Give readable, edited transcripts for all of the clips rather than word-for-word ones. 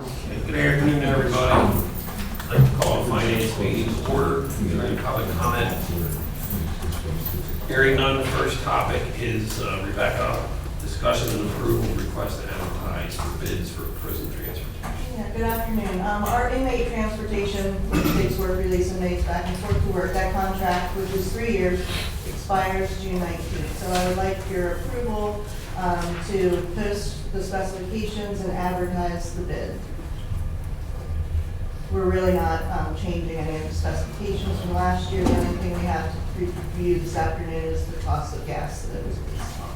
Okay, good afternoon, everybody. I'd like to call the finance meeting to order. Is there any public comment? Hearing none, the first topic is Rebecca, discussion and approval request to advertise for bids for prison transportation. Yeah, good afternoon. Our inmate transportation, which takes work release inmates back and forth to work, that contract, which is 3 years, expires June 19th. So I would like your approval to post the specifications and advertise the bid. We're really not changing any of the specifications from last year. The only thing we have to review this afternoon is the cost of gas that it was based on.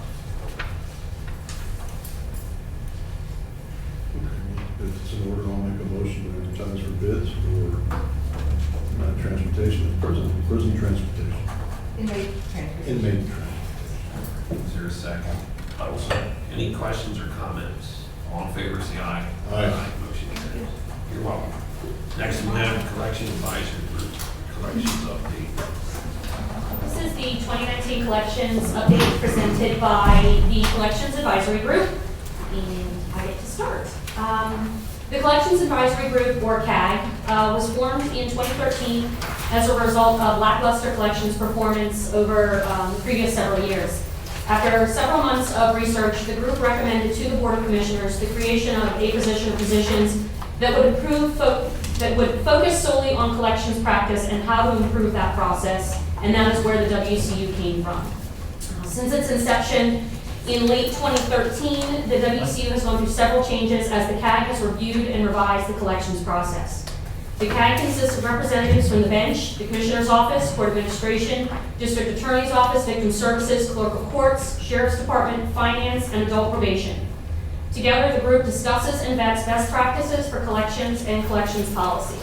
If it's in order, I'll make a motion to advertise for bids for transportation, prison transportation. Inmate transportation. Inmate transportation. Is there a second? I will second. Any questions or comments? All in favor, say aye. Aye. Motion carries. You're welcome. Next, we have Collection Advisory Group, collections update. This is the 2019 collections update presented by the Collections Advisory Group, and I get to start. The Collections Advisory Group, or CAG, was formed in 2013 as a result of lackluster collections performance over the previous several years. After several months of research, the group recommended to the Board of Commissioners the creation of a position or positions that would focus solely on collections practice and how to improve that process, and that is where the WCU came from. Since its inception in late 2013, the WCU has gone through several changes as the CAG has reviewed and revised the collections process. The CAG consists of representatives from the bench, the Commissioner's Office, Court Administration, District Attorney's Office, Victim Services, Clerk of Courts, Sheriff's Department, Finance, and Adult Probation. Together, the group discusses and vets best practices for collections and collections policy.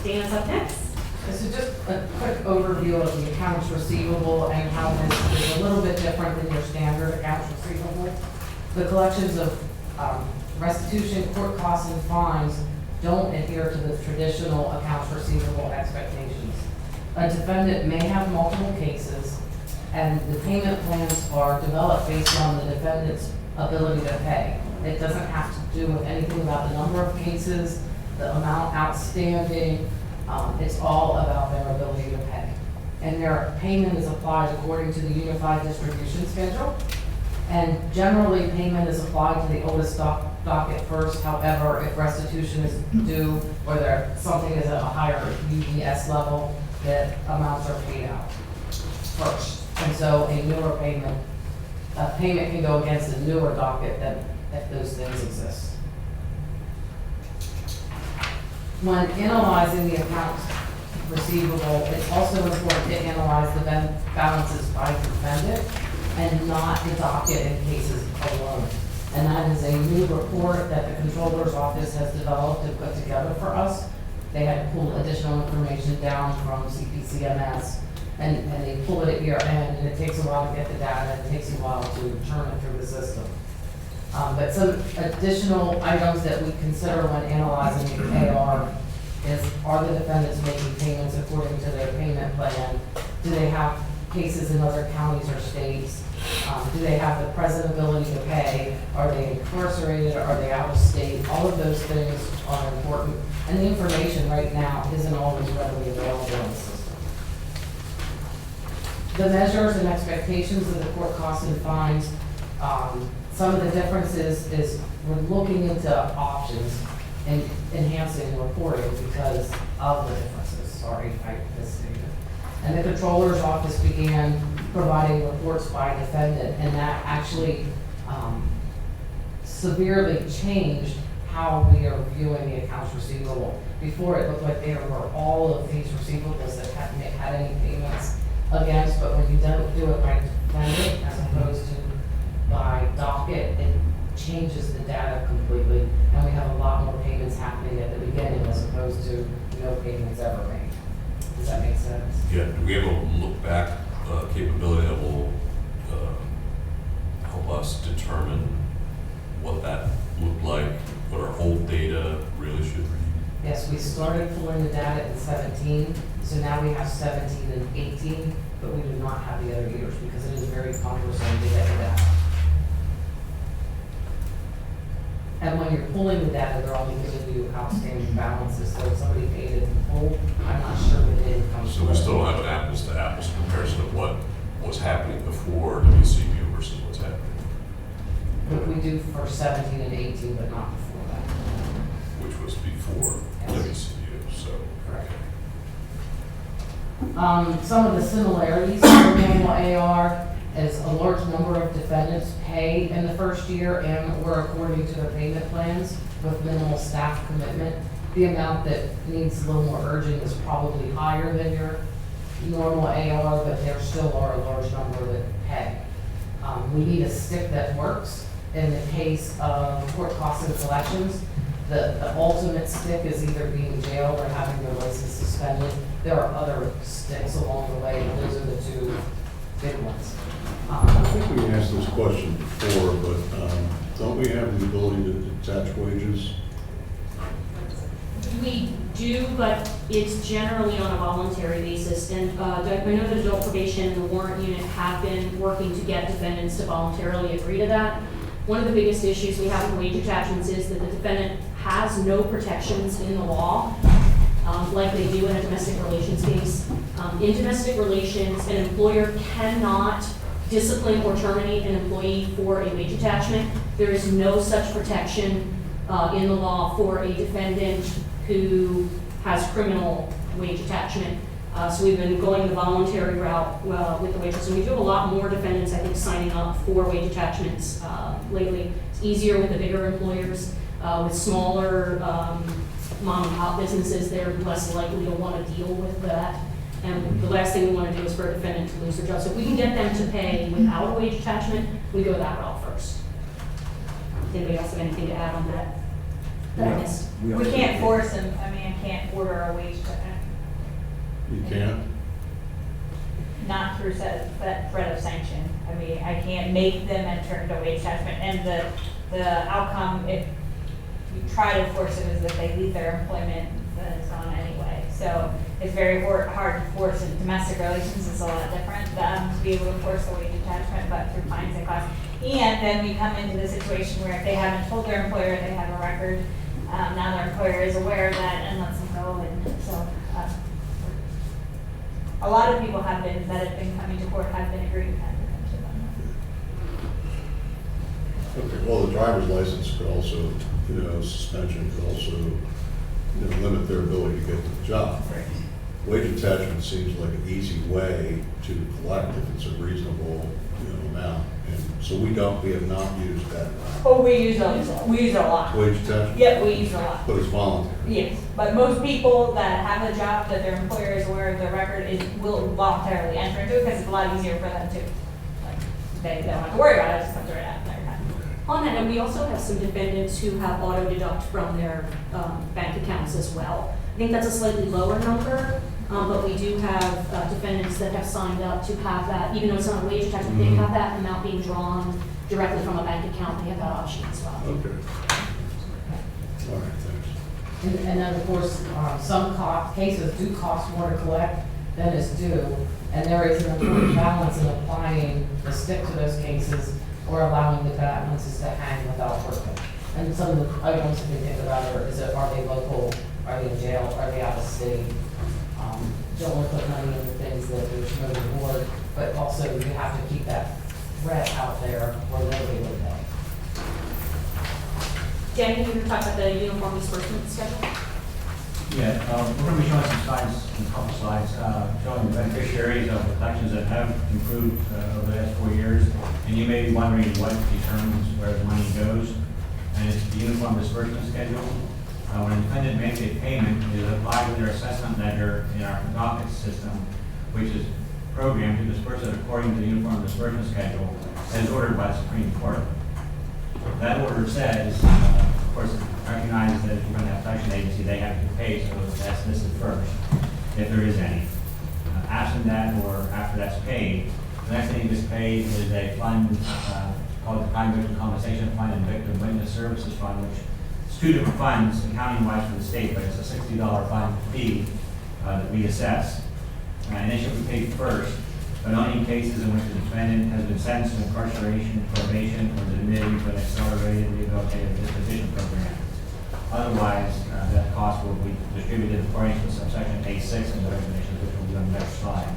Dana's up next. This is just a quick overview of the accounts receivable and how this is a little bit different than your standard accounts receivable. The collections of restitution, court costs, and fines don't adhere to the traditional accounts receivable expectations. A defendant may have multiple cases, and the payment plans are developed based on the defendant's ability to pay. It doesn't have to do with anything about the number of cases, the amount outstanding. It's all about their ability to pay. And their payment is applied according to the Unified Distribution Schedule. And generally, payment is applied to the oldest docket first. However, if restitution is due or something is at a higher UDS level, the amounts are paid out first. And so a newer payment can go against a newer docket than if those things exist. When analyzing the accounts receivable, it's also important to analyze the balances by defendant and not the docket in cases alone. And that is a new report that the Controller's Office has developed and put together for us. They had to pull additional information down from CPCMS, and they pull it at year end, and it takes a while to get the data, and it takes a while to turn it through the system. But some additional items that we consider when analyzing the AR is, are the defendants making payments according to their payment plan? Do they have cases in other counties or states? Do they have the present ability to pay? Are they incarcerated? Are they out of state? All of those things are important. And the information right now isn't always readily available in the system. The measures and expectations of the court costs and fines, some of the differences is we're looking into options and enhancing reporting because of the differences. Sorry, I misstated. And the Controller's Office began providing reports by defendant, and that actually severely changed how we are viewing the accounts receivable. Before, it looked like there were all of these receivables that hadn't had any payments against, but when you don't do it by defendant as opposed to by docket, it changes the data completely, and we have a lot more payments happening at the beginning as opposed to no payments ever made. Does that make sense? Yeah, do we have a look back capability that will help us determine what that looked like, what our old data really should read? Yes, we started pulling the data in 17, so now we have 17 and 18, but we do not have the other years because it is very cumbersome to get the data. And when you're pulling the data, they're only giving you outstanding balances, so if somebody paid it in full, I'm not sure what the income. So we still don't have an apples to apples comparison of what was happening before WCU versus what's happening, But we do for 17 and 18, but not before that. which was before WCU, so. Some of the similarities for manual AR is a large number of defendants pay in the first year and were according to their payment plans with minimal staff commitment. The amount that needs a little more urging is probably higher than your normal AR, but there still are a large number that pay. We need a stick that works. In the case of court costs and collections, the ultimate stick is either being jailed or having their license suspended. There are other sticks along the way, but those are the two big ones. I think we asked this question before, but don't we have the ability to detach wages? We do, but it's generally on a voluntary basis, and I know that adult probation and the warrant unit have been working to get defendants to voluntarily agree to that. One of the biggest issues we have in wage attachments is that the defendant has no protections in the law, like they do in a domestic relations case. In domestic relations, an employer cannot discipline or terminate an employee for a wage attachment. There is no such protection in the law for a defendant who has criminal wage attachment. So we've been going the voluntary route with the wages. And we do have a lot more defendants, I think, signing up for wage attachments lately. It's easier with the bigger employers. With smaller mom and pop businesses, they're less likely to want to deal with that. And the last thing we want to do is for a defendant to lose their job. So if we can get them to pay without a wage attachment, we go that route first. Anybody else have anything to add on that? That I missed? We can't force them, I mean, I can't order a wage to, You can't? not through that threat of sanction. I mean, I can't make them enter into wage attachment, and the outcome, if you try to force it, is that they leave their employment that it's on anyway. So it's very hard to force in domestic relations. It's a lot different, to be able to force the wage attachment, but through fines and costs. And then we come into the situation where if they haven't told their employer they have a record, now their employer is aware of that and lets them go, and so, a lot of people that have been coming to court have been agreeing to them. Okay, well, the driver's license could also, suspension could also, limit their ability to get to the job. Right. Wage attachment seems like an easy way to collect if it's a reasonable, amount. And so we have not used that Oh, we use it a lot. wage attachment, Yep, we use it a lot. but it's voluntary. Yes, but most people that have a job that their employer is aware of their record will voluntarily enter into it because it's a lot easier for them to, they don't have to worry about it, just comes right out of their time. On that, and we also have some defendants who have auto deduct from their bank accounts as well. I think that's a slightly lower number, but we do have defendants that have signed up to have that, even though it's not a wage attachment, they have that amount being drawn directly from a bank account. They have that option as well. Okay. All right, thanks. And then, of course, some cases do cost more to collect than is due, and there is an important balance in applying the stick to those cases or allowing the balances to hang without working. And some of the items we think about are they local, are they in jail, are they out of state? Don't want to put money into things that there's no reward, but also you have to keep that threat out there where nobody will pay. Danny, you were talking about the uniform disbursement schedule? Yeah, we're going to be showing some slides, a couple slides, showing the beneficiaries of the collections that have improved over the last 4 years. And you may be wondering what determines where the money goes. And it's the uniform disbursement schedule. When a defendant makes a payment, it is applied to their assessment ledger in our docket system, which is programmed to disperse it according to the uniform disbursement schedule as ordered by the Supreme Court. That order says, of course, recognize that if you're going to have collection agency, they have to pay, so that's listed first, if there is any. Absent that, or after that's paid, the next thing that's paid is a fund called the Crime Victim Compensation Fund and Victim Witness Services Fund, which is two different funds, accounting-wise for the state, but it's a $60 fund fee that we assess. And they should be paid first. but only in cases in which the defendant has been sentenced to incarceration, probation, or is admitted to an accelerated rehabilitative disposition program. Otherwise, that cost will be distributed according to subsection A6 of the regulations, which will be on the next slide.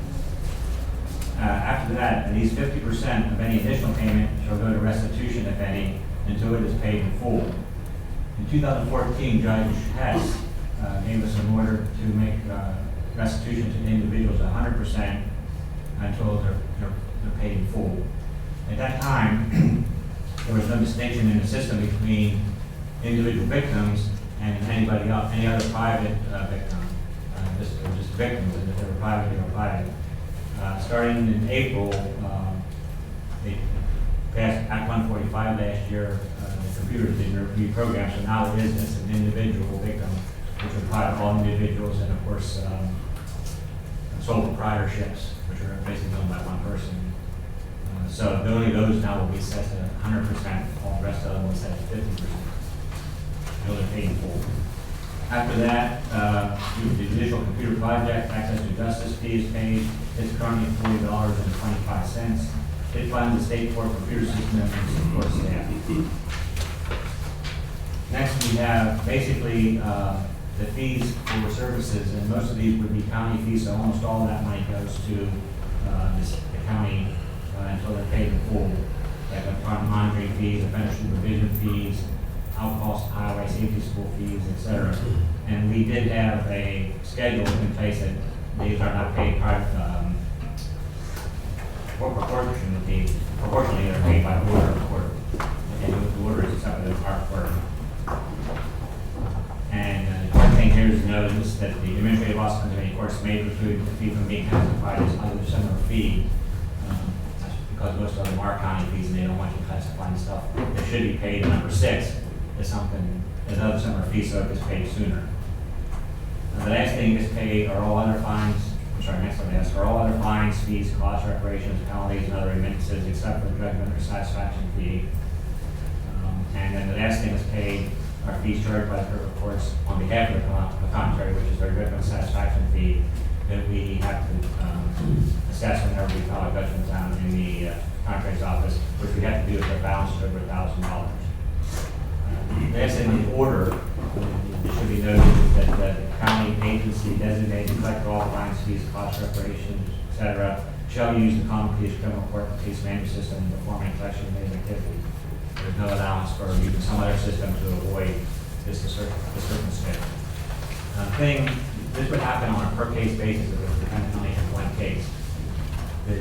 After that, at least 50% of any additional payment shall go to restitution, if any, until it is paid in full. In 2014, Judge Hess gave us an order to make restitution to individuals 100% until they're paid in full. At that time, there was no distinction in the system between individual victims and anybody else, any other private victim. Just victims, and if they were private, they were private. Starting in April, they passed Act 145 last year. The computers didn't reprogram, so now it is just an individual victim, which would apply to all individuals, and of course, sole proprietorships, which are basically owned by one person. So only those now will be set to 100%, all the rest of them will be set to 50%. They're paid in full. After that, due to the judicial computer project, access to justice fee is paid. It's currently $40.25. It funds the state court computer system and support staff. Next, we have basically the fees for services, and most of these would be county fees, so almost all of that money goes to the county until they're paid in full. Like upon monitoring fees, offender supervision fees, alcohol, highway safety school fees, etc. And we did have a schedule in place that these are not paid proportionally they're paid by order of court. And the order is set by the court. And the important thing here is to notice that the administrative law schools of any courts may preclude the fee from being classified as other similar fee. That's because most of them are county fees and they don't want you classifying stuff that should be paid in number 6 as something, as other similar fees, so it gets paid sooner. The last thing is paid are all other fines, next one is, are all other fines, fees, costs, reparations, penalties, and other remittances except for the judgment or satisfaction fee. And then the last thing is paid are fees charged by the court of courts on behalf of the contrary, which is their judgment satisfaction fee that we have to assess whenever we file a judgment down in the contrary's office, which we have to do if the balance is over $1,000. Last in the order, it should be noted that the county agency designated to collect all fines, fees, costs, reparations, etc., shall use the common police criminal court case management system in performing collection of these activities. There's no allowance for using some other system to avoid this circumstance. This would happen on a per case basis if it was dependent on one case. The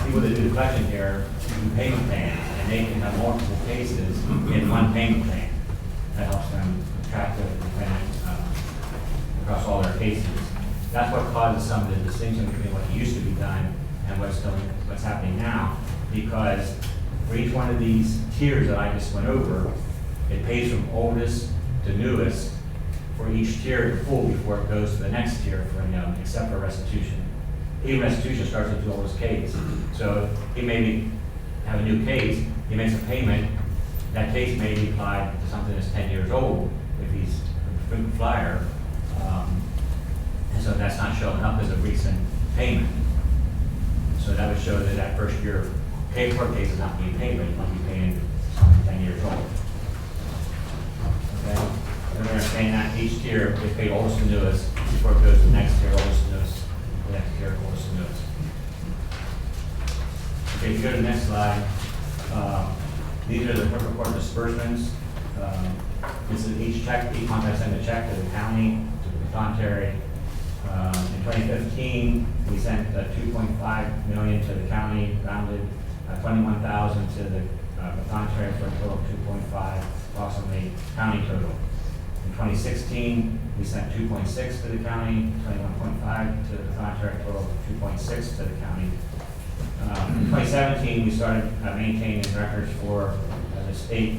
people that do the collection here do payment plans, and they can have multiple cases in one payment plan. That helps them track the defendant across all their cases. That's what causes some of the distinction between what used to be done and what's happening now, because for each one of these tiers that I just went over, it pays from oldest to newest for each tier to full before it goes to the next tier for except for restitution. Even restitution starts with the oldest case. So he may have a new case, he makes a payment, that case may be applied to something that's 10 years old if he's a frequent flyer. And so that's not showing up as a recent payment. So that would show that that first year court case is not being paid, but it might be paying something 10 years old. Okay? And we're saying that each tier is paid oldest to newest before it goes to the next tier, oldest to newest, the next tier, oldest to newest. Okay, if you go to the next slide, these are the court disbursements. This is each contract send a check to the county, to the contrary. In 2015, we sent $2.5 million to the county, rounded $21,000 to the contrary for a total of $2.5, approximately county total. In 2016, we sent 2.6 to the county, 21.5 to the contrary, total of 2.6 to the county. In 2017, we started maintaining records for the state.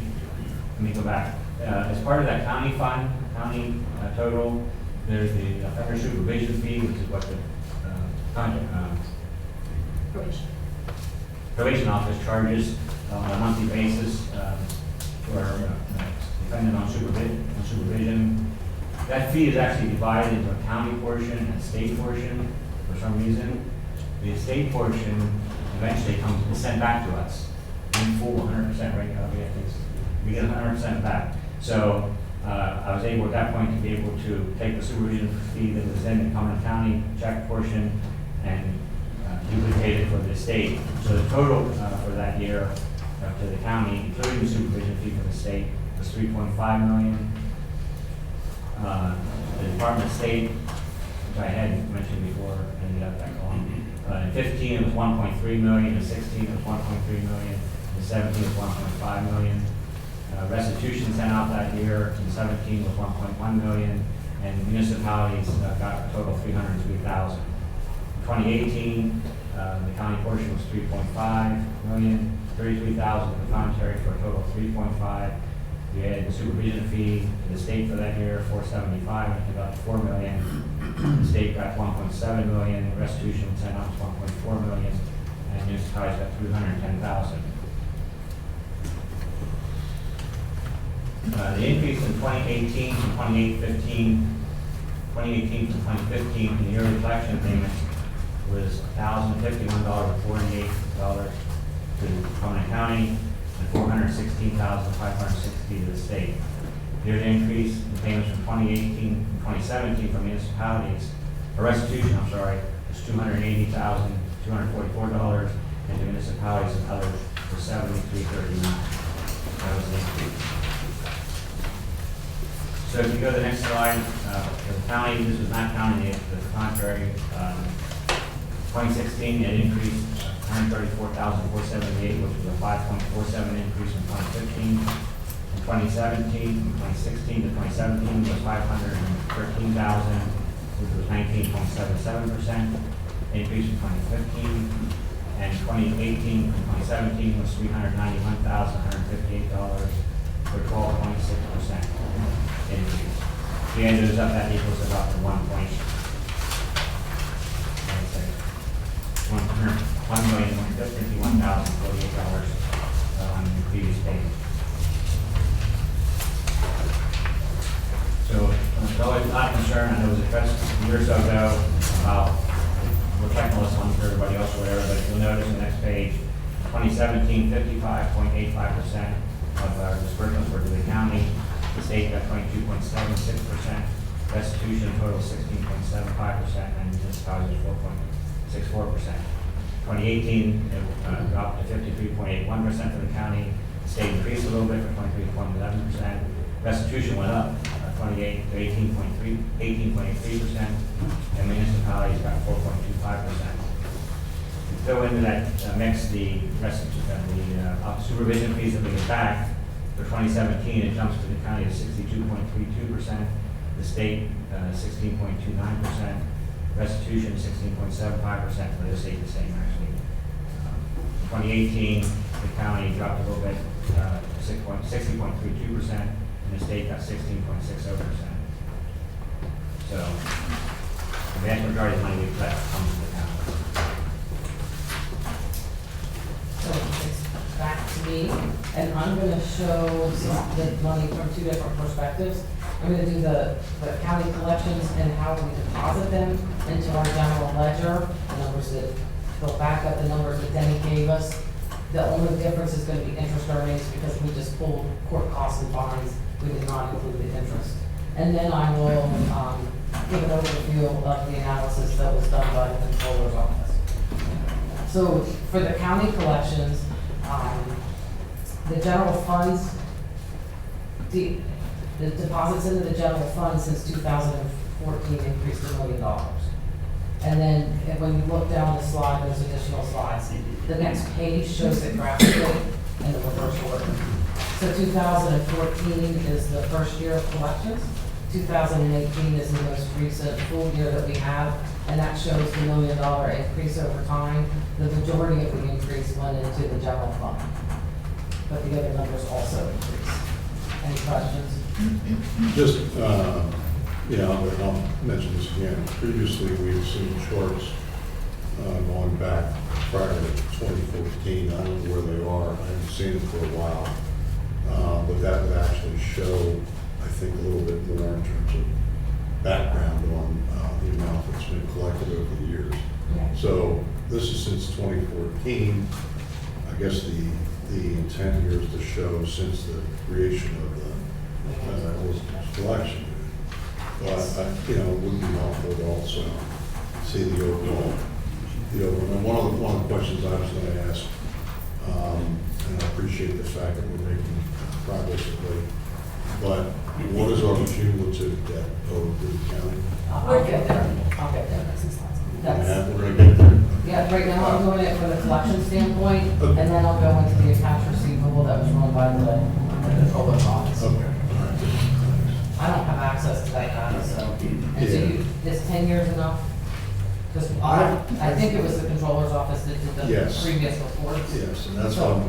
Let me go back. As part of that county fund, county total, there's the offender supervision fee, which is what the probation office charges on a monthly basis for dependent on supervision. That fee is actually divided into a county portion and a state portion for some reason. The estate portion eventually is sent back to us in full, 100%, right? We get 100% back. So I was able at that point to be able to take the supervision fee that was in the Cumberland County check portion and duplicate it for the state. So the total for that year to the county, including the supervision fee for the state, was $3.5 million. The Department of State, which I had mentioned before, ended up that long. In 15 it was 1.3 million, in 16 it was 1.3 million, in 17 it was 1.5 million. Restitution sent out that year in 17 was 1.1 million, and municipalities got a total of 303,000. In 2018, the county portion was 3.5 million, 33,000 for the contrary, for a total of 3.5. We had the supervision fee to the state for that year, 475, and it got 4 million. The state got 1.7 million, restitution sent out was 1.4 million, and municipalities got 310,000. The increase in 2018 from 2018 to 2015 in the yearly collection payments was $1,051.48 to Cumberland County and $416,560 to the state. The yearly increase in payments from 2018 and 2017 from municipalities, or restitution, I'm sorry, was $280,244, and to municipalities and others was $73.39. That was the increase. So if you go to the next slide, the county, this was not counting the contrary. 2016, it increased 134,478, which was a 5.47 increase from 2015. In 2017, from 2016 to 2017 was 513,000, which was 19.77% increase from 2015. And 2018 from 2017 was $391,158, for 12.6% increase. If you add those up, that equals about the $1,151,048 on the previous payment. So there's always a lot of concern. I know it was addressed a year or so ago about, we're checking this one for everybody else or whatever, but you'll notice in the next page, 2017, 55.85% of our disbursements were to the county. The state got 22.76%, restitution total 16.75%, and municipalities 4.64%. 2018, it dropped to 53.81% for the county. The state increased a little bit for 23.11%. Restitution went up 28 to 18.83%, and municipalities got 4.25%. Go into that mix, the supervision fees that we get back for 2017, it jumps to the county to 62.32%, the state 16.29%, restitution 16.75%, for the state the same actually. 2018, the county dropped a little bit, 60.32%, and the state got 16.60%. So the vast majority of the money we collect comes to the county. So it's back to me, and I'm gonna show the money from two different perspectives. I'm gonna do the county collections and how we deposit them into our general ledger, the numbers that, they'll back up the numbers that Denny gave us. The only difference is gonna be interest earnings, because we just pulled court costs and fines, we did not include the interest. And then I will, give an overview of the analysis that was done by the controller's office. So for the county collections, the general funds, the deposits into the general fund since 2014 increased $1 million. And then when you look down the slide, there's additional slides. The next page shows it graphically in the reverse order. So 2014 is the first year of collections. 2018 is the most recent full year that we have, and that shows the $1 million increase over time. The majority of the increase went into the general fund, but the other numbers also increased. Any questions? Just, I'll mention this again. Previously, we've seen charts going back prior to 2014. I don't know where they are. I haven't seen it for a while. But that would actually show, I think, a little bit more in terms of background on the amount that's been collected over the years. Yeah. So this is since 2014. I guess the intent here is to show since the creation of the collection. But, it would be helpful to also see the overall. And one of the questions I was going to ask, and I appreciate the fact that we're making progress lately, but what is our cumulative debt owed to the county? I'll get there. That's, We're going to get there. yeah, right now I'm doing it from the collection standpoint, and Okay. then I'll go into the accounts receivable that was run by the controller's office. Okay, all right. Thanks. I don't have access to that data, so, and so Yeah. is 10 years enough? Because I think it was the controller's office that did the Yes. previous reports. Yes, and that's why I'd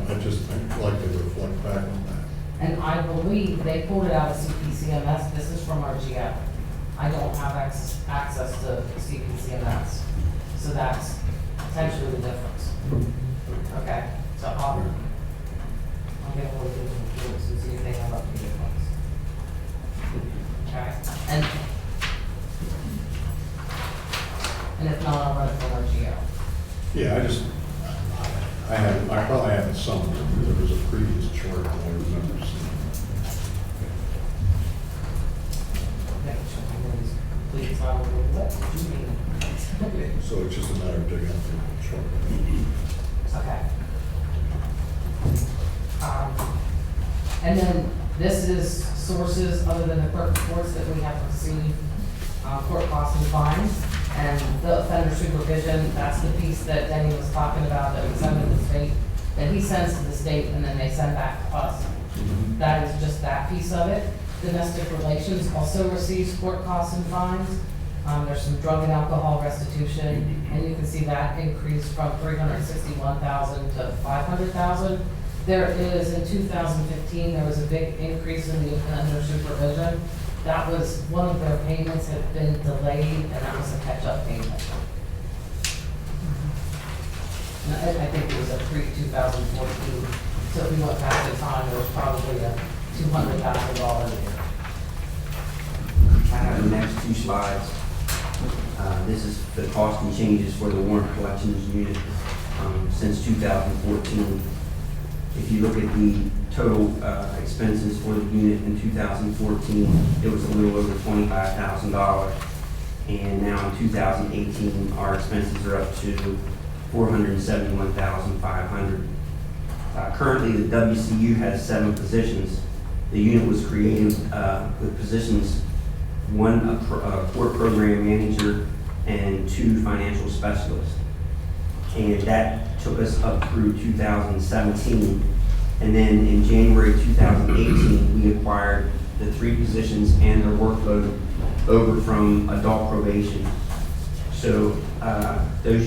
like to reflect back on that. And I believe they pulled it out of CPCMS, this is from our GF. I don't have access to CPCMS, so that's potentially the difference. Okay, so I'll get a little bit of reports and see if they have updated ones. Okay, and if not, I'll run it from our GF. Yeah, I probably haven't summed it, because there was a previous chart that I remember seeing. Making sure my name is complete, so I will go, what did you mean? So it's just a matter of digging up the chart. Okay. And then this is sources other than the clerk reports that we have received, court costs and fines. And the offender supervision, that's the piece that Denny was talking about, that we send to the state, that he sends to the state and then they send back to us. That is just that piece of it. Domestic relations also receives court costs and fines. There's some drug and alcohol restitution, and you can see that increased from $361,000 to $500,000. There is, in 2015, there was a big increase in the offender supervision. That was, one of their payments had been delayed, and that was a catch-up payment. And I think it was a pre-2014, so if we went back in time, there was probably a $200,000 year. I have the next two slides. This is the cost and changes for the warrant collections unit since 2014. If you look at the total expenses for the unit in 2014, it was a little over $25,000. And now in 2018, our expenses are up to $471,500. Currently, the WCU has 7 positions. The unit was created with positions, 1 a court program manager and 2 financial specialists. And that took us up through 2017. And then in January 2018, we acquired the 3 positions and their workload over from adult probation. So those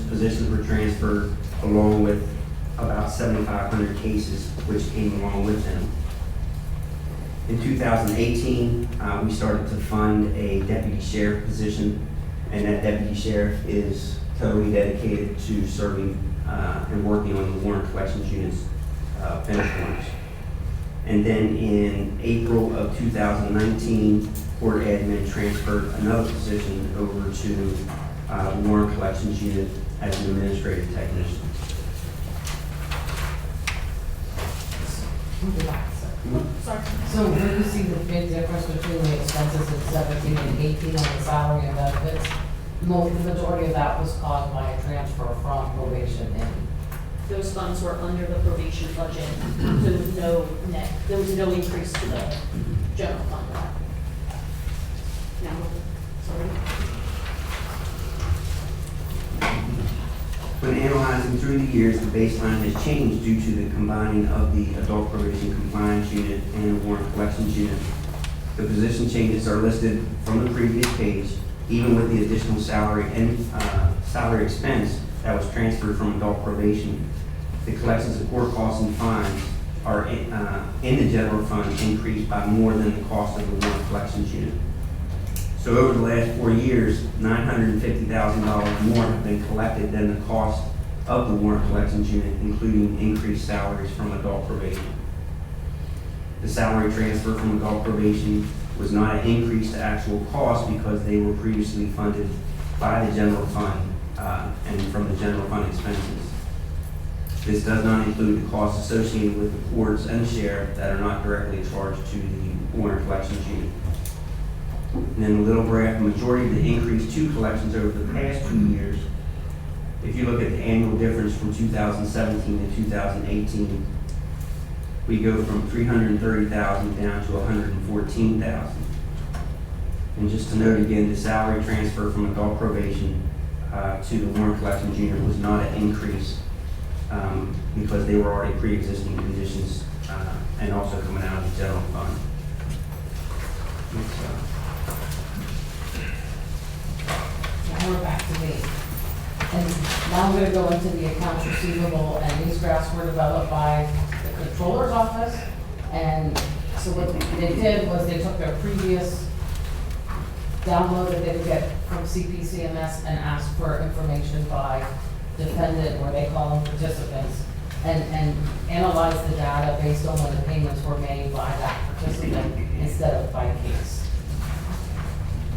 positions were transferred along with about 7,500 cases which came along with them. In 2018, we started to fund a deputy sheriff position, and that deputy sheriff is totally dedicated to serving and working on the warrant collections unit's finish warrants. And then in April of 2019, court admin transferred another position over to the warrant collections unit as an administrative technician. Sorry. So where do you see the big difference between the expenses in 17 and 18 on the salary and benefits? The majority of that was caused by a transfer from probation in. Those funds were under the probation budget. There was no increase to the general fund. Now, sorry. When analyzing through the years, the baseline has changed due to the combining of the adult probation compliance unit and the warrant collections unit. The position changes are listed from the previous page, even with the additional salary and salary expense that was transferred from adult probation. The collections of court costs and fines are in the general fund increased by more than the cost of the warrant collections unit. So over the last 4 years, $950,000 more have been collected than the cost of the warrant collections unit, including increased salaries from adult probation. The salary transfer from adult probation was not an increase to actual cost because they were previously funded by the general fund and from the general fund expenses. This does not include the costs associated with the courts and the sheriff that are not directly charged to the Warner Collections Unit. And then the little graph, the majority of the increase to collections over the past 2 years, if you look at the annual difference from 2017 to 2018, we go from 330,000 down to 114,000. And just to note again, the salary transfer from adult probation to the Warren Collections Unit was not an increase because they were already pre-existing conditions and also coming out of the general fund. Now we're back to me. And now I'm gonna go into the accounts receivable, and these graphs were developed by the controller's office. And so what they did was they took their previous download that they would get from CPCMS and asked for information by defendant, or they call them participants, and analyzed the data based on when the payments were made by that participant instead of by case.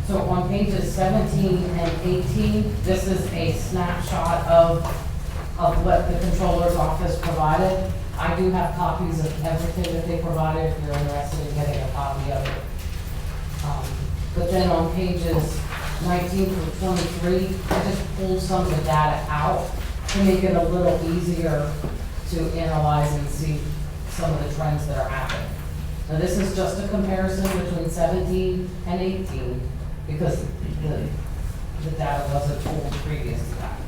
So on pages 17 and 18, this is a snapshot of what the controller's office provided. I do have copies of everything that they provided if you're interested in getting a copy of it. But then on pages 19 through 23, I just pulled some of the data out to make it a little easier to analyze and see some of the trends that are happening. Now this is just a comparison between 17 and 18 because the data wasn't pulled previous to that.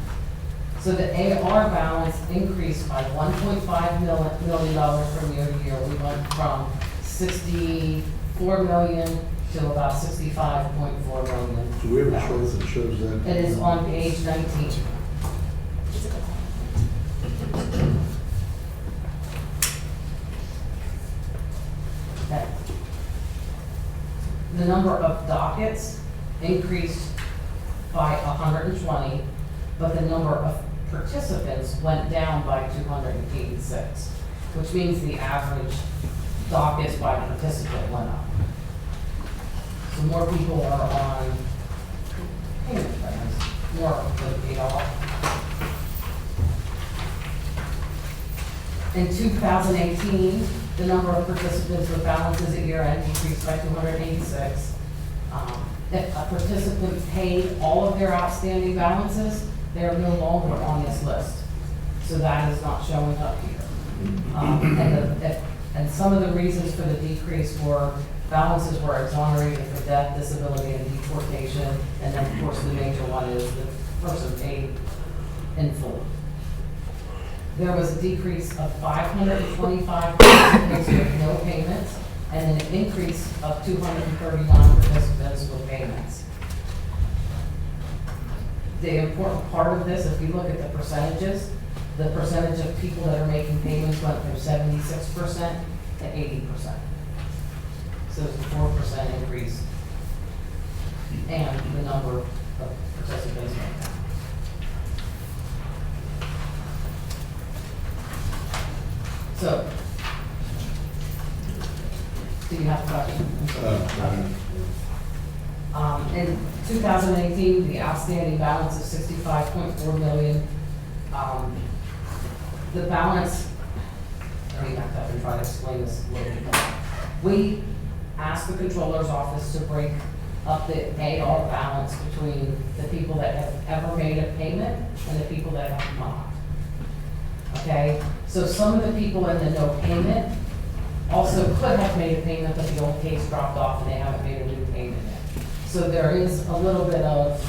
So the AR balance increased by $1.5 million from year to year. We went from $64 million to about $65.4 million. Do we have a chart that shows that? It is on page 19. Okay. The number of dockets increased by 120, but the number of participants went down by 286, which means the average dockets by participant went up. So more people are on payment plans, more of them paid off. In 2018, the number of participants with balances at year end decreased by 286. If a participant paid all of their outstanding balances, they are no longer on this list. So that is not showing up here. And some of the reasons for the decrease were balances were exonerated for death, disability, and deportation. And then, of course, the major one is the person paid in full. There was a decrease of 525 participants with no payments, and an increase of 239 participants with payments. The important part of this, if you look at the percentages, the percentage of people that are making payments went from 76% to 80%. So it's a 4% increase, and the number of participants went down. So, do you have questions? In 2018, the outstanding balance is $65.4 million. The balance, let me back up and try to explain this a little bit more. We asked the controller's office to break up the AR balance between the people that have ever made a payment and the people that have not. Okay, so some of the people in the no payment also could have made a payment, but the old case dropped off and they haven't made a new payment yet. So there is a little bit of,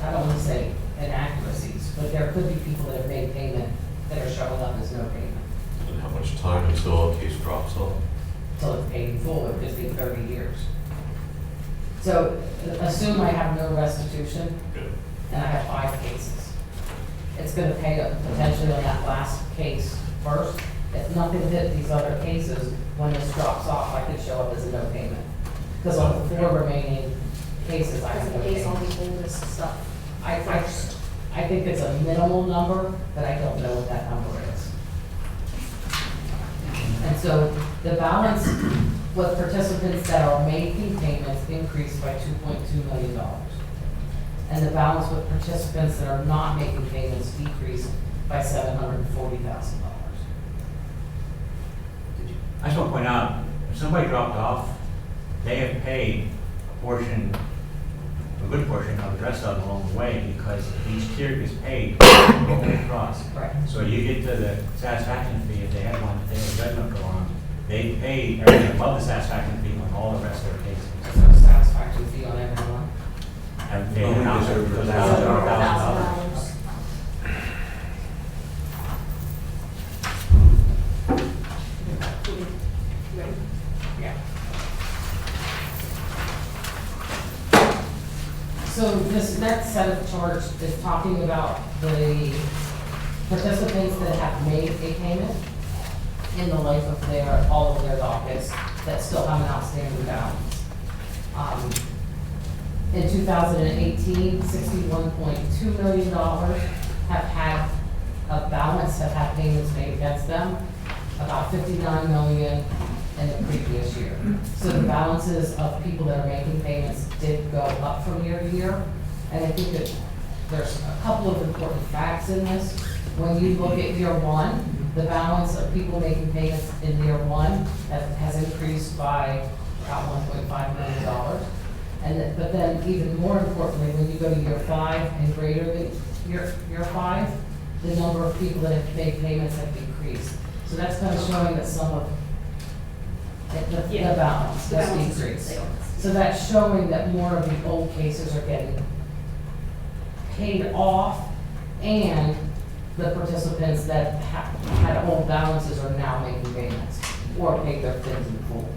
I don't want to say inaccuracies, but there could be people that have made payment that are showing up as no payment. And how much time until a case drops off? Until it's paid in full, it could be 30 years. So assume I have no restitution Good. and I have 5 cases. It's gonna pay up potentially on that last case first. If nothing hit these other cases, when this drops off, I could show up as a no payment. Because on the 4 remaining cases, I have no Based on payment. the oldest stuff. I think it's a minimal number, but I don't know what that number is. And so the balance with participants that are making payments increased by $2.2 million. and the balance with participants that are not making payments decreased by $740,000. I just want to point out, if somebody dropped off, they have paid a portion, a good portion of the rest of them along the way, because each tier is paid all the way across. Right. So you get to the satisfaction fee, if they had one, if they had a judgment go on, they paid everything above the satisfaction fee on all the rest of their cases. So satisfaction fee on everyone. Have paid Only $1,000 over $1,000. $1,000. Yeah. So this next set of charts is talking about the participants that have made a payment in the life of all of their dockets that still have an outstanding balance. In 2018, $61.2 million have had a balance, have had payments made against them, about $59 million in the previous year. So the balances of people that are making payments did go up from year to year. And I think that there's a couple of important facts in this. When you look at year one, the balance of people making payments in year one has increased by about $1.5 million. But then even more importantly, when you go to year 5 and greater than year 5, the number of people that have made payments have decreased. So that's kind of showing that some of the balance The has balance is decreased. sales. So that's showing that more of the old cases are getting paid off, and the participants that had old balances are now making payments or paid their fins in full.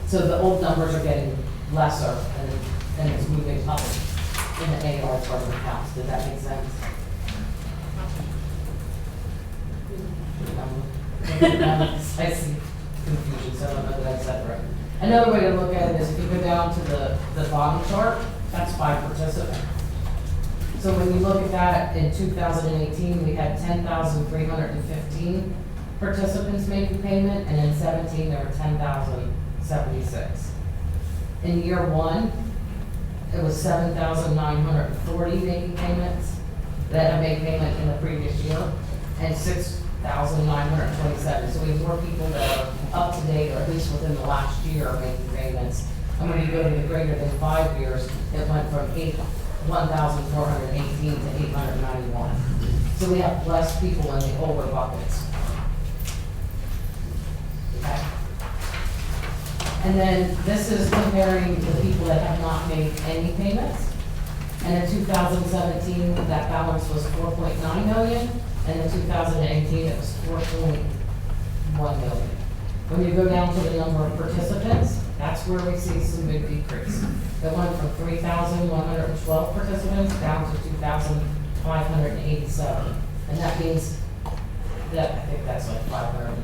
So the old numbers are getting lesser and it's moving up in the AR part of accounts. Does that make sense? I see confusion, so I don't know that I said right. Another way to look at it is if you go down to the bottom chart, that's by participant. So when you look at that, in 2018, we had 10,315 participants making payment, and in 17, there were 10,076. In year one, it was 7,940 making payments that have made payment in the previous year, and 6,927. So we have more people that are up to date, or at least within the last year, making payments. And when you go to the greater than 5 years, it went from 1,418 to 891. So we have less people in the older buckets. Okay? And then this is comparing the people that have not made any payments. And in 2017, that balance was 4.9 million, and in 2018, it was 4.1 million. When you go down to the number of participants, that's where we see some big decrease. It went from 3,112 participants down to 2,587. And that means that, I think that's like 500,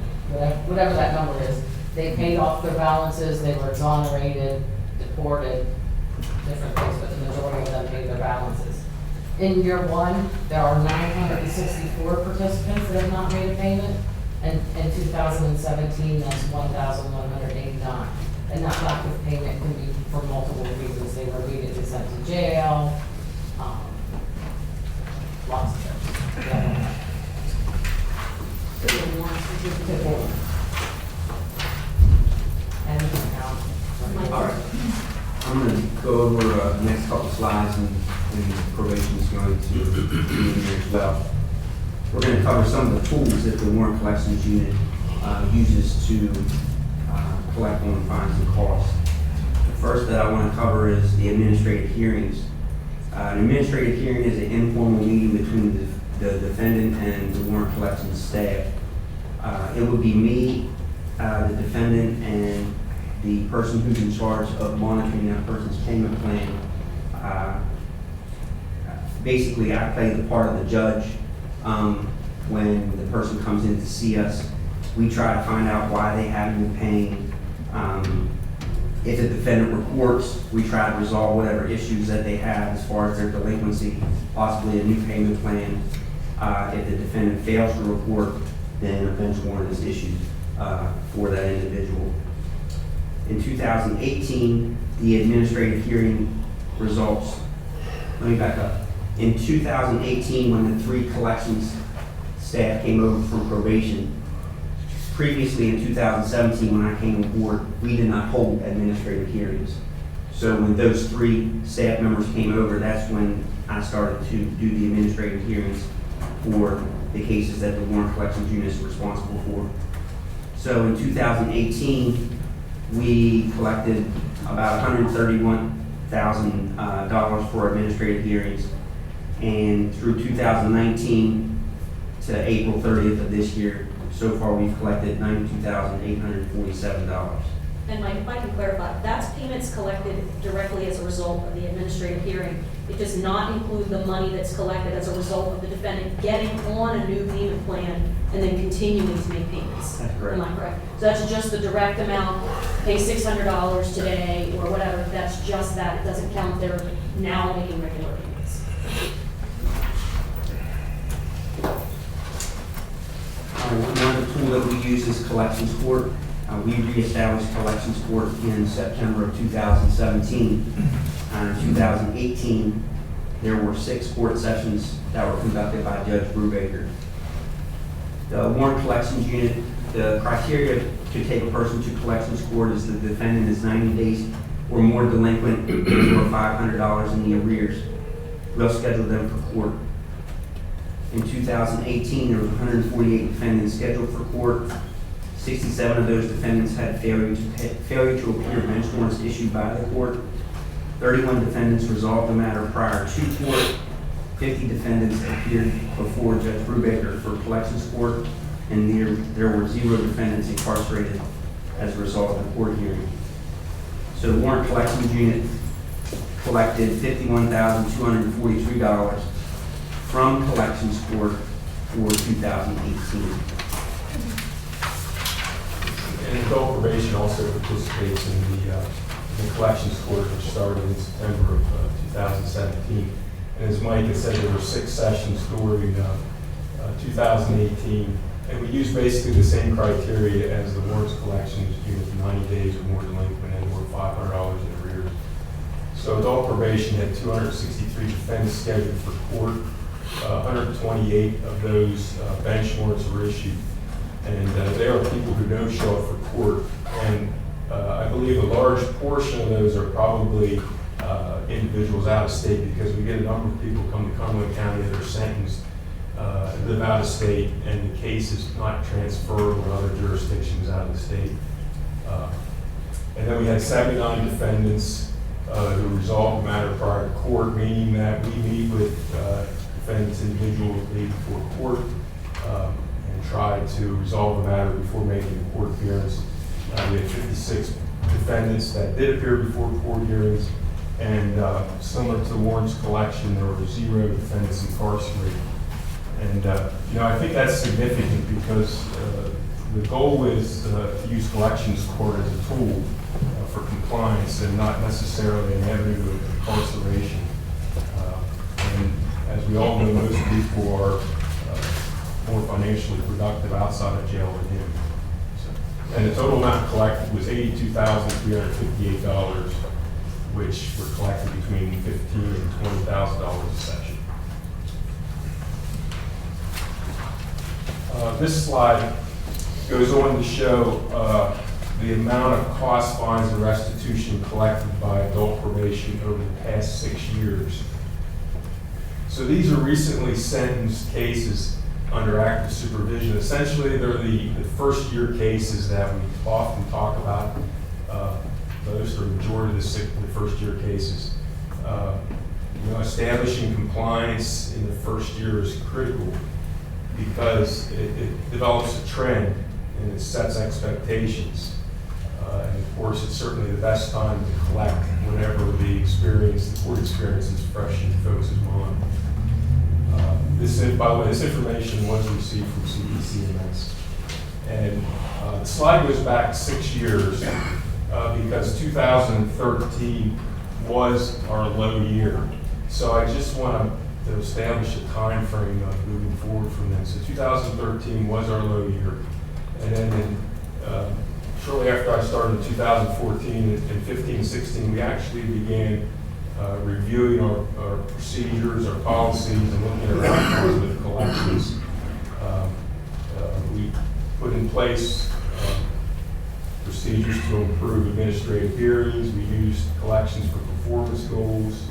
whatever that number is. They paid off their balances, they were exonerated, deported, different things, but the majority of them paid their balances. In year one, there are 964 participants that have not made a payment, and in 2017, that's 1,189. And that lack of payment can be for multiple reasons. They were immediately sent to jail, lots of things. All right. I'm going to go over the next couple of slides, and probation is going to be in here as well. We're going to cover some of the tools that the Warrant Collections Unit uses to collect on fines and costs. The first that I want to cover is the administrative hearings. An administrative hearing is an informal meeting between the defendant and the Warrant Collections staff. It would be me, the defendant, and the person who's in charge of monitoring that person's payment plan. Basically, I play the part of the judge when the person comes in to see us. We try to find out why they haven't been paying. If the defendant reports, we try to resolve whatever issues that they have as far as their delinquency, possibly a new payment plan. If the defendant fails to report, then a bench warrant is issued for that individual. In 2018, the administrative hearing results let me back up. In 2018, when the 3 collections staff came over from probation, previously in 2017, when I came on board, we did not hold administrative hearings. So when those 3 staff members came over, that's when I started to do the administrative hearings for the cases that the warrant collections unit is responsible for. So in 2018, we collected about $131,000 for administrative hearings. And through 2019 to April 30th of this year, so far we've collected $92,847. And Mike, if I can clarify, that's payments collected directly as a result of the administrative hearing. It does not include the money that's collected as a result of the defendant getting on a new payment plan and then continuing to make payments. That's correct. Am I correct? So that's just the direct amount, pay $600 today or whatever, that's just that. It doesn't count their now making regular payments. One tool that we use is Collections Court. We reestablished Collections Court in September of 2017. In 2018, there were 6 court sessions that were conducted by Judge Brubaker. The warrant collections unit, the criteria to take a person to Collections Court is the defendant is 90 days or more delinquent or $500 in the arrears. We'll schedule them for court. In 2018, there was 148 defendants scheduled for court. 67 of those defendants had failure to appear bench warrants issued by the court. 31 defendants resolved the matter prior to court. 50 defendants appeared before Judge Brubaker for Collections Court, and there were 0 defendants incarcerated as a result of the court hearing. So the warrant collections unit collected $51,243 from Collections Court for 2018. And adult probation also participates in the Collections Court, which started in September of 2017. And as Mike has said, there were 6 sessions during 2018. And we use basically the same criteria as the warrants collections unit, 90 days or more delinquent and or $500 in arrears. So adult probation had 263 defendants scheduled for court. 128 of those bench warrants were issued. And they are people who don't show up for court. And I believe a large portion of those are probably individuals out of state, because we get a number of people come to Cumberland County that are sentenced, live out of state, and the case is not transferred to other jurisdictions out of the state. And then we had 79 defendants who resolved the matter prior to court, meaning that we meet with defendants individually before court and try to resolve the matter before making a court appearance. We had 56 defendants that did appear before court hearings, and similar to the warrants collection, there were 0 defendants incarcerated. And I think that's significant, because the goal is to use Collections Court as a tool for compliance and not necessarily an avenue of incarceration. And as we all know, most people are more financially productive outside of jail than him. And the total amount collected was $82,358, which were collected between $15,000 and $20,000 a session. This slide goes on to show the amount of cost, fines, and restitution collected by adult probation over the past 6 years. So these are recently sentenced cases under active supervision. Essentially, they're the first year cases that we often talk about. Most or majority of the first year cases. Establishing compliance in the first year is critical, because it develops a trend and it sets expectations. And of course, it's certainly the best time to collect whenever the court experience is fresh in folks' mind. By the way, this information was received from CDCMS. And the slide goes back 6 years because 2013 was our low year. So I just want to establish a time frame moving forward from then. So 2013 was our low year. And then shortly after I started in 2014 and 15 and 16, we actually began reviewing our procedures, our policies, and looking at our outcomes with collections. We put in place procedures to improve administrative hearings. We used collections for performance goals.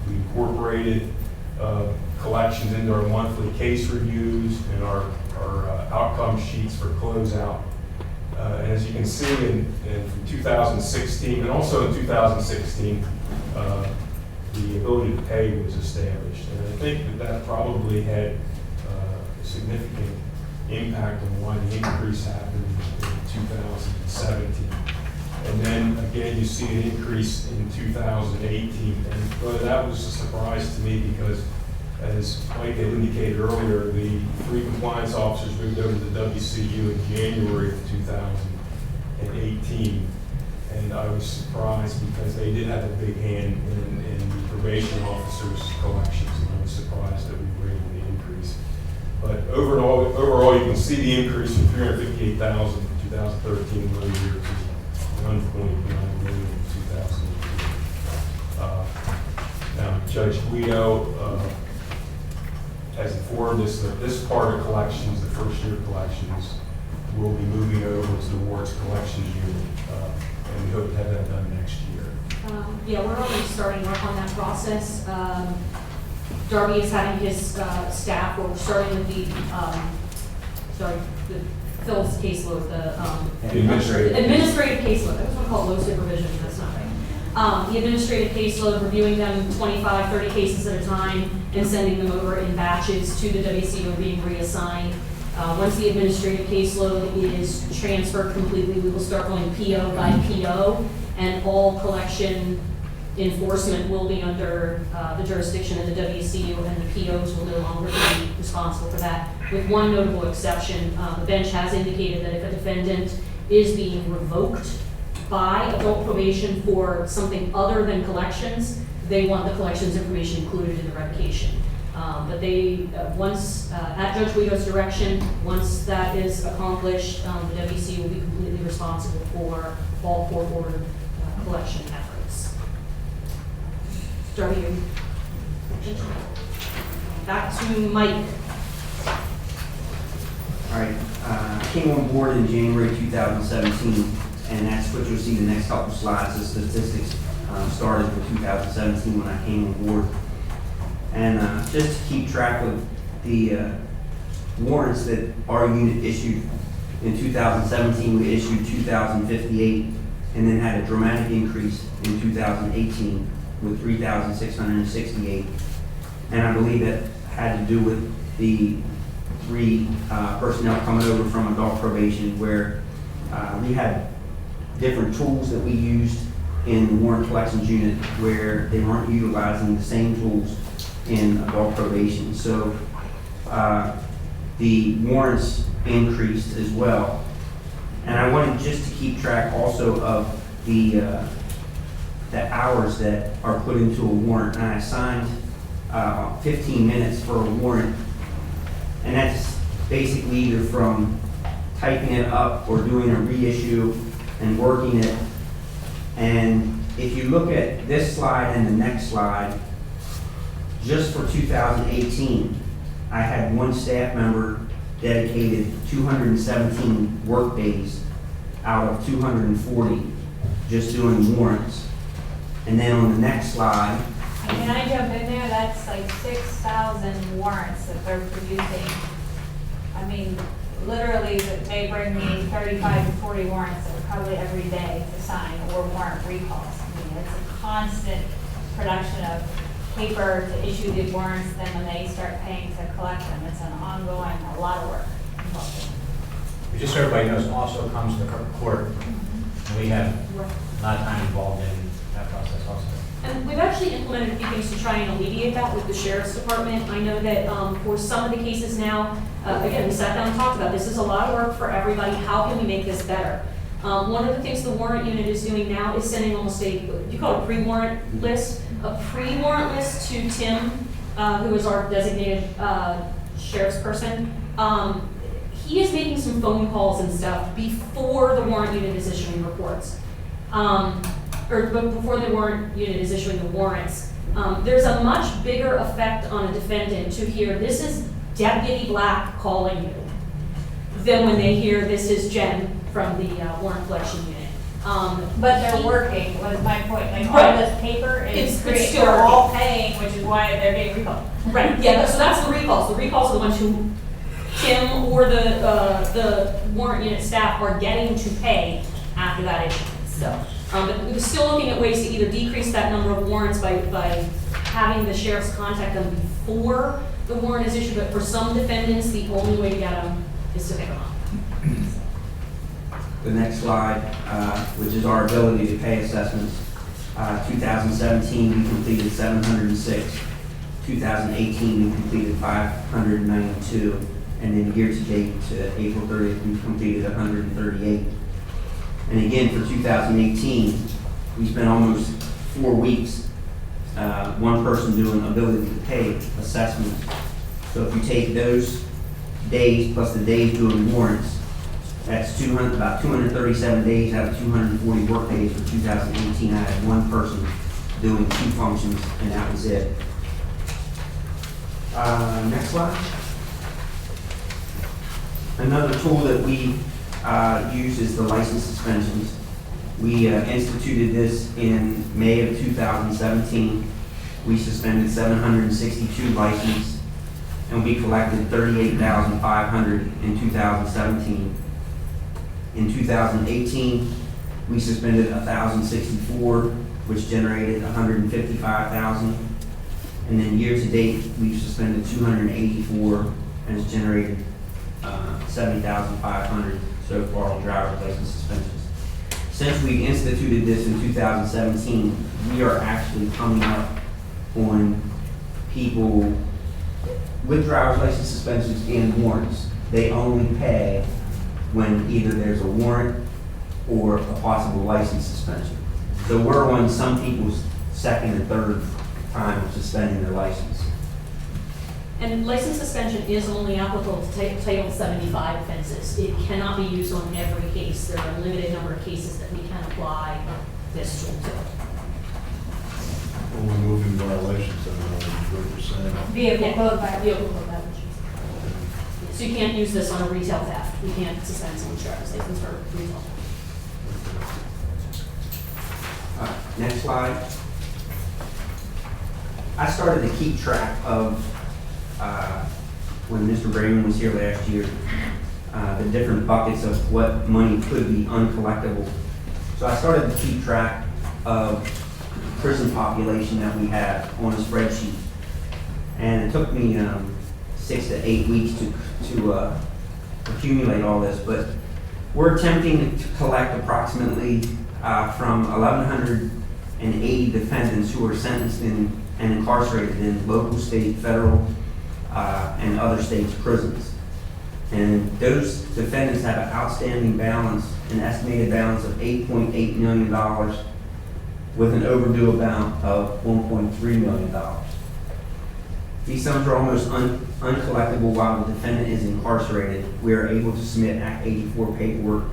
We incorporated collections into our monthly case reviews and our outcome sheets for closeout. And as you can see in 2016, and also in 2016, the ability to pay was established. And I think that probably had a significant impact on why the increase happened in 2017. And then again, you see an increase in 2018. And really that was a surprise to me because, as Mike had indicated earlier, the 3 compliance officers moved over to the WCU in January of 2018. And I was surprised because they did have a big hand in the probation officers' collections. And I was surprised that we were able to increase. But overall, you can see the increase from 358,000 in 2013 to 1.9 million in 2018. Now, Judge Guido has informed us that this part of collections, the first year collections, will be moving over to the wards collections unit, and we hope to have that done next year. Yeah, we're already starting work on that process. Darby is having his staff, we're starting with the Phil's caseload, the administrative caseload. I was going to call it low supervision, but that's not right. The administrative caseload, reviewing them 25, 30 cases at a time and sending them over in batches to the WCU being reassigned. Once the administrative caseload is transferred completely, we will start going PO by PO, and all collection enforcement will be under the jurisdiction of the WCU, and the POs will no longer be responsible for that, with one notable exception. The bench has indicated that if a defendant is being revoked by adult probation for something other than collections, they want the collections information included in the revocation. But they, once, at Judge Guido's direction, once that is accomplished, the WCU will be completely responsible for all court-ordered collection efforts. Start here. Back to Mike. All right, I came on board in January 2017, and that's what you'll see the next couple slides. The statistics started in 2017 when I came on board. And just to keep track of the warrants that our unit issued in 2017, we issued 2,058, and then had a dramatic increase in 2018 with 3,668. And I believe that had to do with the 3 personnel coming over from adult probation, where we had different tools that we used in the warrant collections unit where they weren't utilizing the same tools in adult probation. So the warrants increased as well. And I wanted just to keep track also of the hours that are put into a warrant. And I assigned 15 minutes for a warrant. And that's basically either from typing it up or doing a reissue and working it. And if you look at this slide and the next slide, just for 2018, I had one staff member dedicated 217 work days out of 240 just doing warrants. And then on the next slide, Can I jump in there? That's like 6,000 warrants that they're producing. I mean, literally, that they bring me 35 to 40 warrants probably every day to sign, or warrant recalls. I mean, it's a constant production of paper to issue the warrants, then when they start paying to collect them, it's an ongoing, a lot of work involved. Just so everybody knows, also comes to the court, and we have a lot of time involved in that process also. And we've actually implemented a few things to try and alleviate that with the Sheriff's Department. I know that for some of the cases now, again, we sat down and talked about this is a lot of work for everybody. How can we make this better? One of the things the warrant unit is doing now is sending almost you call it a pre-warrant list to Tim, who is our designated sheriff's person. He is making some phone calls and stuff before the warrant unit is issuing reports. before the warrant unit is issuing the warrants, there's a much bigger effect on a defendant to hear, this is Deputy Black calling you, than when they hear, this is Jen from the warrant collection unit. But they're working, was my point, like all Right. this paper is It's still they're all working. paying, which is why they're being recalled. Right, yeah, so that's the recalls. The recalls are the ones who Kim or the warrant unit staff are getting to pay after that issuance. So, but we're still looking at ways to either decrease that number of warrants by having the sheriffs contact them before the warrant is issued, but for some defendants, the only way to get them is to pick them up. The next slide, which is our ability to pay assessments. 2017, we completed 706. 2018, we completed 592. And then year-to-date to April 30th, we've completed 138. And again, for 2018, we spent almost 4 weeks, one person doing ability to pay assessments. So if you take those days plus the days doing warrants, that's about 237 days out of 240 work days for 2018. I had one person doing 2 functions, and that was it. Next slide. Another tool that we use is the license suspensions. We instituted this in May of 2017. We suspended 762 licenses, and we collected $38,500 in 2017. In 2018, we suspended 1,064, which generated $155,000. And then year-to-date, we've suspended 284, and it's generated $70,500 so far on driver's license suspensions. Since we instituted this in 2017, we are actually coming up on people with driver's license suspensions and warrants. They only pay when either there's a warrant or a possible license suspension. So we're on some people's second and third time of suspending their license. And license suspension is only applicable to Title 75 offenses. It cannot be used on every case. There are a limited number of cases that we can apply this tool to. When we're moving violations, then what you're saying. Vehicle code violation. Vehicle code violations. So you can't use this on a retail theft. We can't suspend someone's driver's license for retail. Next slide. I started to keep track of, when Mr. Brayman was here last year, the different buckets of what money could be uncollectible. So I started to keep track of prison population that we have on a spreadsheet. And it took me 6 to 8 weeks to accumulate all this, but we're attempting to collect approximately from 1,180 defendants who are sentenced in and incarcerated in local, state, federal, and other states' prisons. And those defendants have an outstanding balance, an estimated balance of $8.8 million with an overdue amount of $1.3 million. These sums are almost uncollectible while the defendant is incarcerated. We are able to submit Act 84 paperwork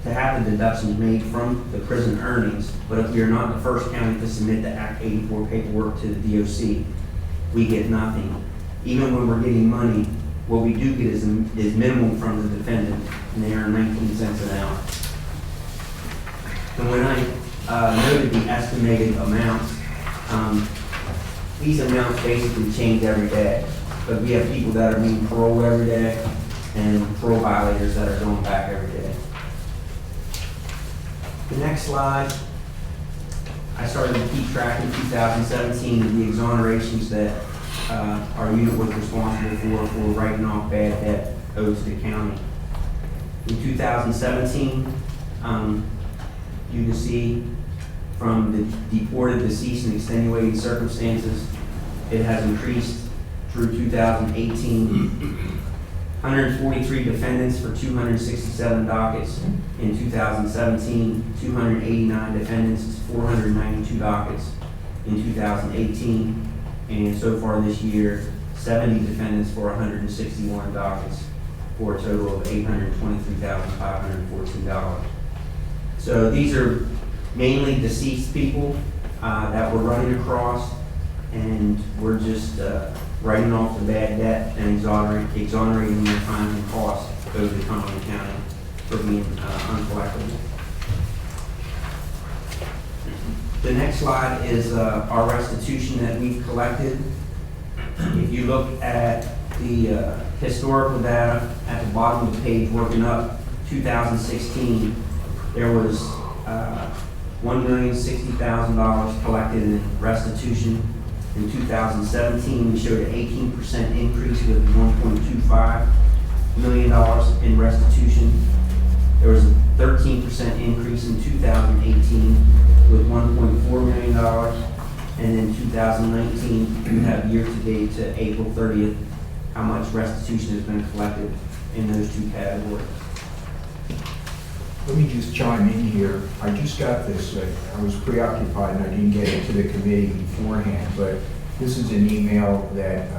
to have the deductions made from the prison earnings, but if we are not the first county to submit the Act 84 paperwork to the DOC, we get nothing. Even when we're getting money, what we do get is minimum from the defendant, and they earn 19 cents an hour. And when I noted the estimated amounts, these amounts basically change every day, but we have people that are being paroled every day and parole violators that are going back every day. The next slide, I started to keep track in 2017 of the exonerations that our unit was responsible for writing off bad debt owed to the county. In 2017, you can see from the deported, deceased, and extenuating circumstances, it has increased through 2018. 143 defendants for 267 dockets. In 2017, 289 defendants, 492 dockets in 2018. And so far this year, 70 defendants for 161 dockets for a total of $823,514. So these are mainly deceased people that we're running across, and we're just writing off the bad debt and exonerating their time and cost owed to Cumberland County for being uncollectible. The next slide is our restitution that we've collected. If you look at the historical data at the bottom of the page, working up 2016, there was $1,060,000 collected in restitution. In 2017, we showed an 18% increase with $1.25 million in restitution. There was a 13% increase in 2018 with $1.4 million. And in 2019, we have year-to-date to April 30th, how much restitution has been collected in those two categories. Let me just chime in here. I just got this. I was preoccupied and I didn't get it to the committee beforehand, but this is an email that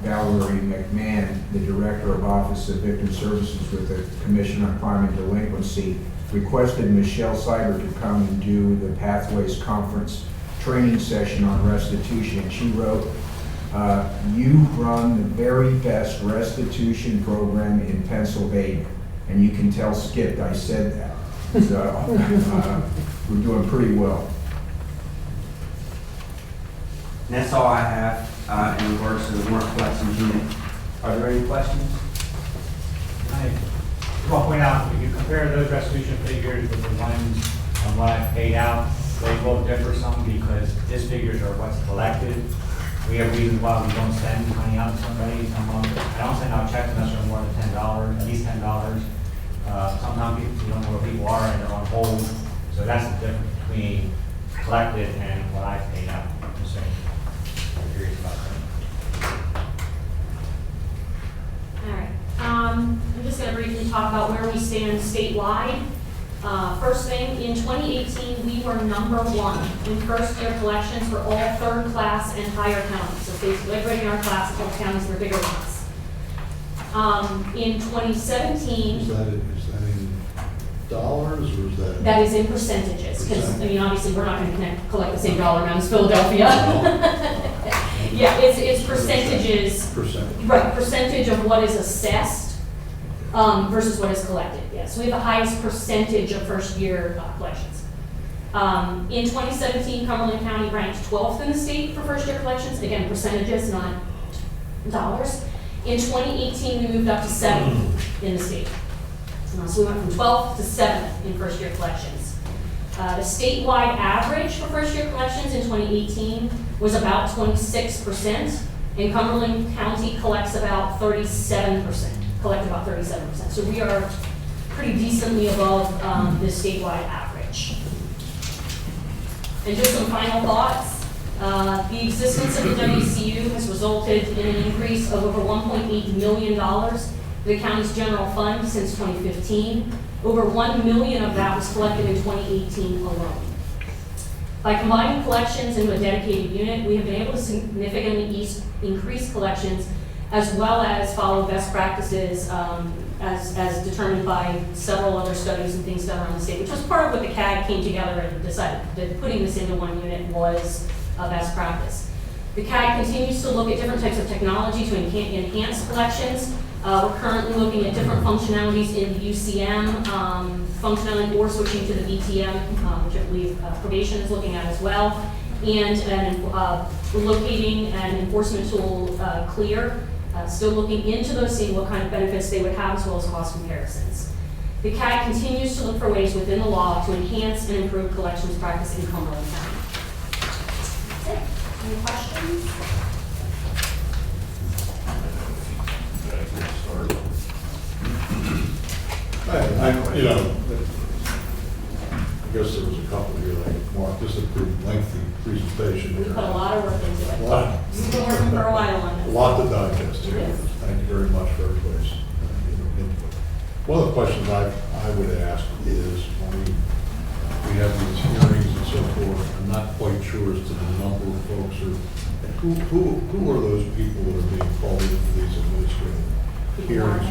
Valerie McMahon, the Director of Office of Victim Services with the Commission on Crime and Delinquency, requested Michelle Seibert to come and do the Pathways Conference training session on restitution. And she wrote, you run the very best restitution program in Pennsylvania. And you can tell Skip I said that. So we're doing pretty well. And that's all I have in regards to the warrant collections unit. Are there any questions? I want to point out, if you compare those restitution figures with the ones on what I've paid out, they will differ some because his figures are what's collected. We have reasons why we don't send money out to somebody. I don't send out checks unless they're more than $10, at least $10. Sometimes people don't know where people are and they're on hold. So that's the difference between collected and what I've paid out. I'm saying, I'm curious about that. All right. I'm just going to briefly talk about where we stand statewide. First thing, in 2018, we were #1 in first-year collections for all third-class and higher counties. So basically, everybody in our class, all counties were bigger than us. In 2017, Is that in dollars, or is that? that is in percentages, because, I mean, obviously, we're not going to collect the same dollar amount as Philadelphia. Yeah, it's percentages. Percentage. Right, percentage of what is assessed versus what is collected, yeah. So we have the highest percentage of first-year collections. In 2017, Cumberland County ranked 12th in the state for first-year collections. Again, percentages, not dollars. In 2018, we moved up to 7th in the state. So we went from 12th to 7th in first-year collections. The statewide average for first-year collections in 2018 was about 26%, and Cumberland County collects about 37%, collect about 37%. So we are pretty decently above the statewide average. And just some final thoughts. The existence of the WCU has resulted in an increase of over $1.8 million for the county's general fund since 2015. Over $1 million of that was collected in 2018 alone. By combining collections into a dedicated unit, we have been able to significantly increase collections as well as follow best practices as determined by several other studies and things done around the state, which was part of what the CAG came together and decided that putting this into one unit was a best practice. The CAG continues to look at different types of technology to enhance collections. We're currently looking at different functionalities in the UCM, functionality or switching to the VTM, which I believe probation is looking at as well, and we're locating an enforcement tool, CLEAR, still looking into those, seeing what kind of benefits they would have as well as cost comparisons. The CAG continues to look for ways within the law to enhance and improve collections practice in Cumberland County. That's it. Any questions? I guess there was a couple here, like, Mark, this is a pretty lengthy presentation We here. put a lot of work into it. A lot. We've been working for a while on A this. lot to digest here. Yes. Thank you very much for everybody's input. One of the questions I would ask is, when we have these hearings and so forth, I'm not quite sure as to the number of folks or, who are those people that are being called into these administrative hearings?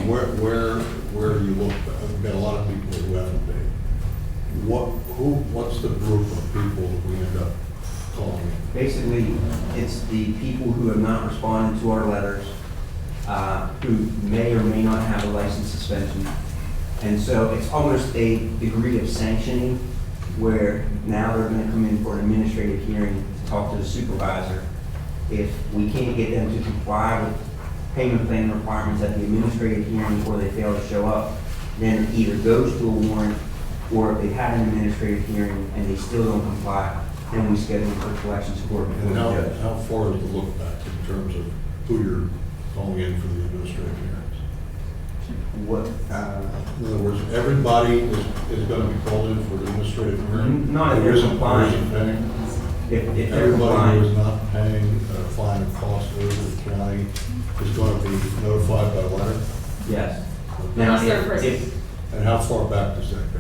Where do you look? I've got a lot of people who haven't been. what's the group of people that we end up calling? Basically, it's the people who have not responded to our letters, who may or may not have a license suspension. And so it's almost a degree of sanctioning where now they're gonna come in for an administrative hearing to talk to the supervisor. If we can't get them to comply with payment plan requirements at the administrative hearing or they fail to show up, then it either goes to a warrant, or if they had an administrative hearing and they still don't comply, then we schedule them for collections court before And the how, judge. how far is the look back in terms of who you're calling in for the administrative hearings? What, In other words, everybody is gonna be called in for the administrative hearing? Not if Who they're isn't complying. paying? if they're Everybody who is complying, not paying a fine and cost over the county is gonna be notified by letter? yes. Now, Unless they're if, prison. if, And how far back does that go?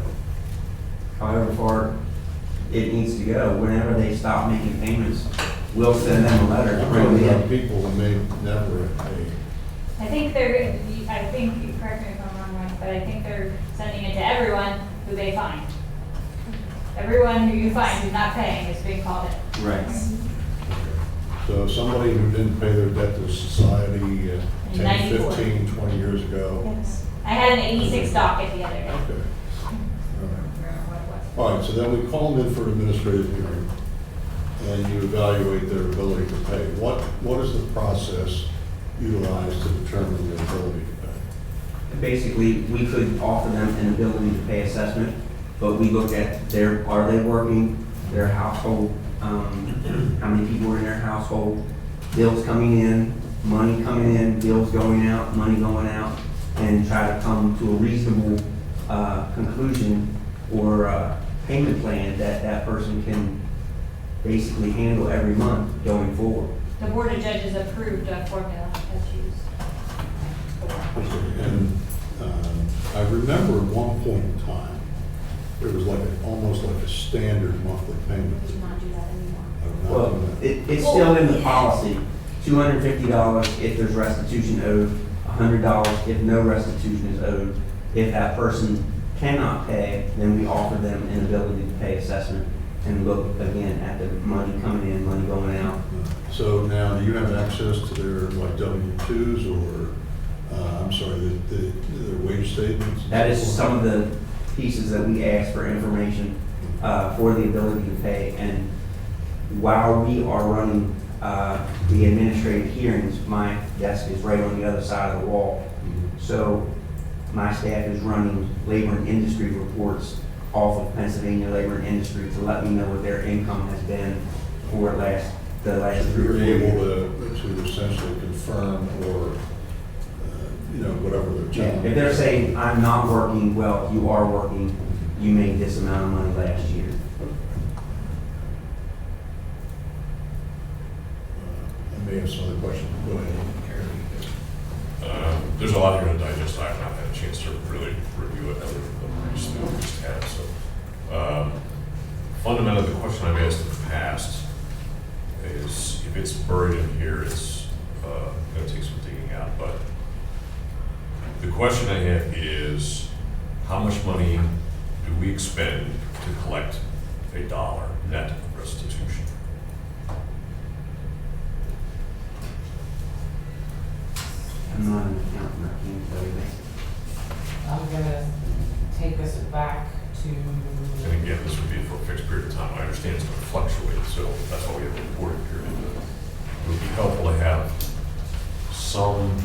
however far it needs to go, whenever they stop making payments, we'll send them a letter. I'm talking about people who may never have paid. I think they're, I think, you correct me if I'm wrong, Mike, but I think they're sending it to everyone who they find. Everyone who you find who's not paying is being called in. Right. So somebody who didn't pay their debt to society 10, 94. 15, 20 years ago. Yes. I had an 86 docket the other day. Okay. I don't remember what it was. All right, so then we call them in for administrative hearing, and you evaluate their ability to pay. What is the process utilized to determine their ability to pay? Basically, we could offer them an ability to pay assessment, but we look at their, are they working, their household, how many people are in their household, bills coming in, money coming in, bills going out, money going out, and try to come to a reasonable conclusion or payment plan that that person can basically handle every month going forward. The Board of Judges approved a formula that's used. And I remember at one point in time, there was like, almost like a standard monthly payment. Do not do that anymore. of not Well, doing that. it's still in the policy, $250 if there's restitution owed, $100 if no restitution is owed. If that person cannot pay, then we offer them an ability to pay assessment and look again at the money coming in, money going out. So now, do you have access to their like W-2s or, I'm sorry, their wage statements? That is some of the pieces that we ask for information for the ability to pay. And while we are running the administrative hearings, my desk is right on the other side of the wall. So my staff is running labor and industry reports off of Pennsylvania Labor and Industry to let me know what their income has been for the last 3 or 4 You're years. able to essentially confirm or, whatever they're Yeah, telling. if they're saying, I'm not working, well, you are working, you made this amount of money last year. I may have some other questions. Go ahead. There's a lot here to digest. I have not had a chance to really review it other than the briefs that we just had. So, fundamentally, the question I've asked in the past is if it's buried in here, it's going to take some digging out. But the question I have is, how much money do we expend to collect $1 net of restitution? I'm not an accountant, I can't tell you that. I'm gonna take us back to, And again, this would be for a fixed period of time. I understand it's going to fluctuate, so that's why we have a reporting period. But it would be helpful to have some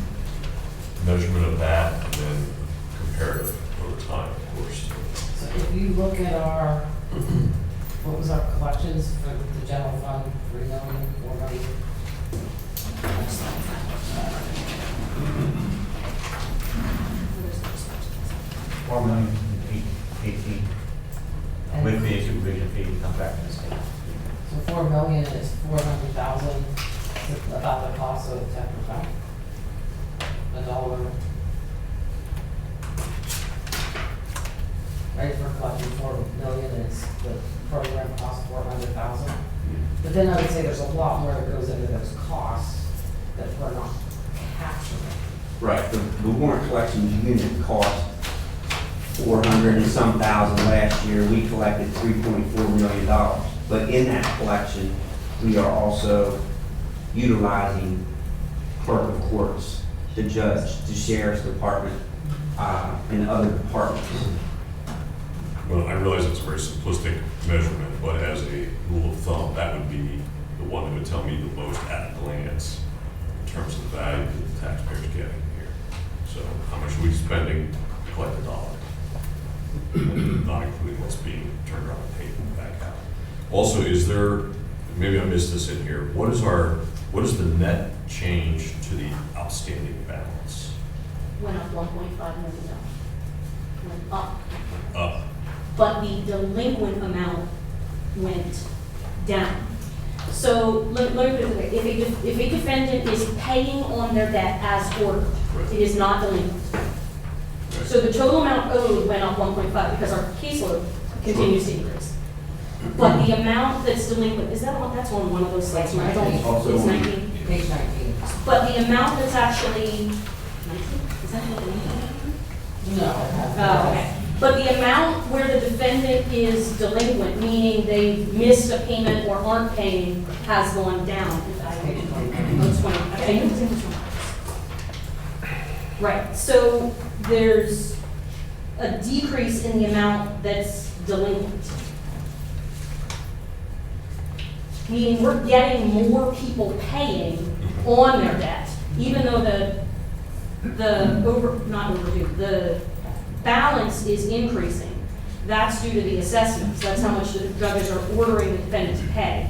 measurement of that and then comparative over time, of course. so if you look at our, what was our collections for the general fund, 3 million, 4 million? Next slide. 4,018,000 And with the supervision fee comes back to the state. so 4 million is 400,000, about the cost of 10%. $1. Right, for collecting 4 million, it's, the program costs 400,000. But then I would say there's a lot more that goes into those costs that we're not capturing. Right, the warrant collections unit cost 400 and some thousand last year. We collected $3.4 million. But in that collection, we are also utilizing clerk of courts, the judge, the sheriff's department, and other departments. Well, I realize it's a very simplistic measurement, but as a rule of thumb, that would be the one that would tell me the most at a glance in terms of the value that the taxpayer's getting here. So how much are we spending to collect a dollar? Not including what's being turned around and paid back out. Also, is there, maybe I missed this in here, what is the net change to the outstanding balance? Went up $1.5 million. Went up. Up. But the delinquent amount went down. So let me put it this way, if a defendant is paying on their debt as ordered, Right. it is not delinquent. So the total amount owed went up 1.5 because our caseload continues to increase. But the amount that's delinquent, is that on, that's on one of those slides, right? Also It's on- 19. Page 19. But the amount that's actually, 19, is that what delinquent? No. Oh, okay. But the amount where the defendant is delinquent, meaning they missed a payment or aren't paying, has gone down. Page 20. Oh, 20. Okay, you can see which one. Right, so there's a decrease in the amount that's delinquent. Meaning we're getting more people paying on their debt, even though the balance is increasing. That's due to the assessments. That's how much the judges are ordering the defendant to pay.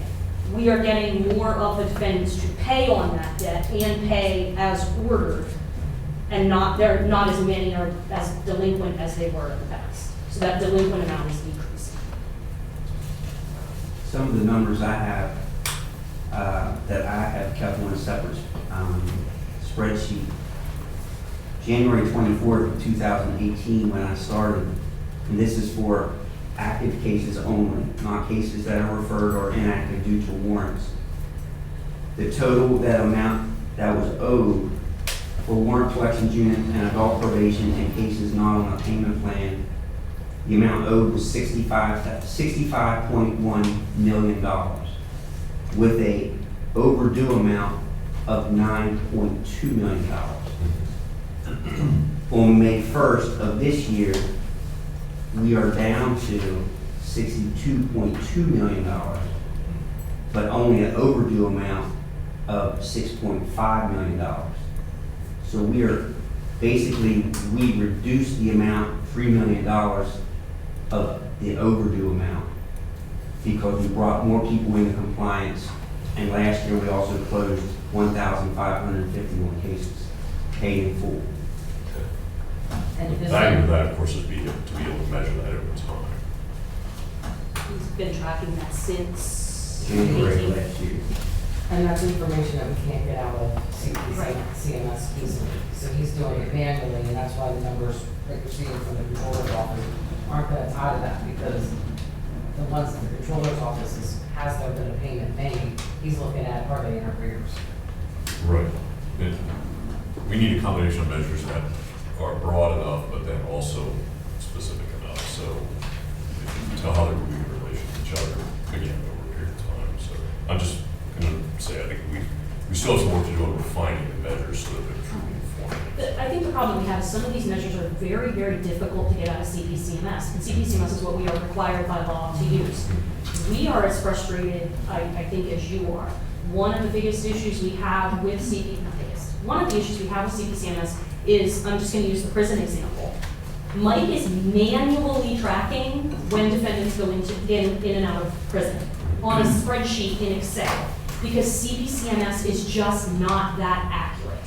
We are getting more of the defendants to pay on that debt and pay as ordered, and they're not as many or as delinquent as they were in the past. So that delinquent amount is decreasing. Some of the numbers I have, that I have kept on a separate spreadsheet. January 24th of 2018, when I started, and this is for active cases only, not cases that are referred or inactive due to warrants. The total, that amount that was owed for warrant collections unit and adult probation and cases not on a payment plan, the amount owed was $65.1 million, with a overdue amount of $9.2 million. On May 1st of this year, we are down to $62.2 million, but only an overdue amount of $6.5 million. So we are, basically, we reduced the amount, $3 million of the overdue amount, because we brought more people into compliance, and last year we also closed 1,551 cases, paid in full. And The this value of one, that, of course, is to be able to measure that over time. He's been tracking that since January 18. last year. and that's information that we can't get out of Right. CMS easily. So he's doing it manually, and that's why the numbers that you're seeing from the controller's office aren't gonna tie to that, because the ones that the controller's office has there been a payment made, he's looking at, are they in arrears? Right. We need a combination of measures that are broad enough, but then also specific enough. So if you can tell how they're moving in relation to each other, again, over a period of time. So I'm just going to say, I think we still have some work to do on refining the measures so that they're truly informative. I think the problem we have is some of these measures are very, very difficult to get out of CPCMS, and CPCMS is what we are required by law to use. We are as frustrated, I think, as you are. One of the biggest issues we have with one of the issues we have with CPCMS is, I'm just going to use the prison example. Mike is manually tracking when defendants go in and out of prison on a spreadsheet in Excel, because CPCMS is just not that accurate.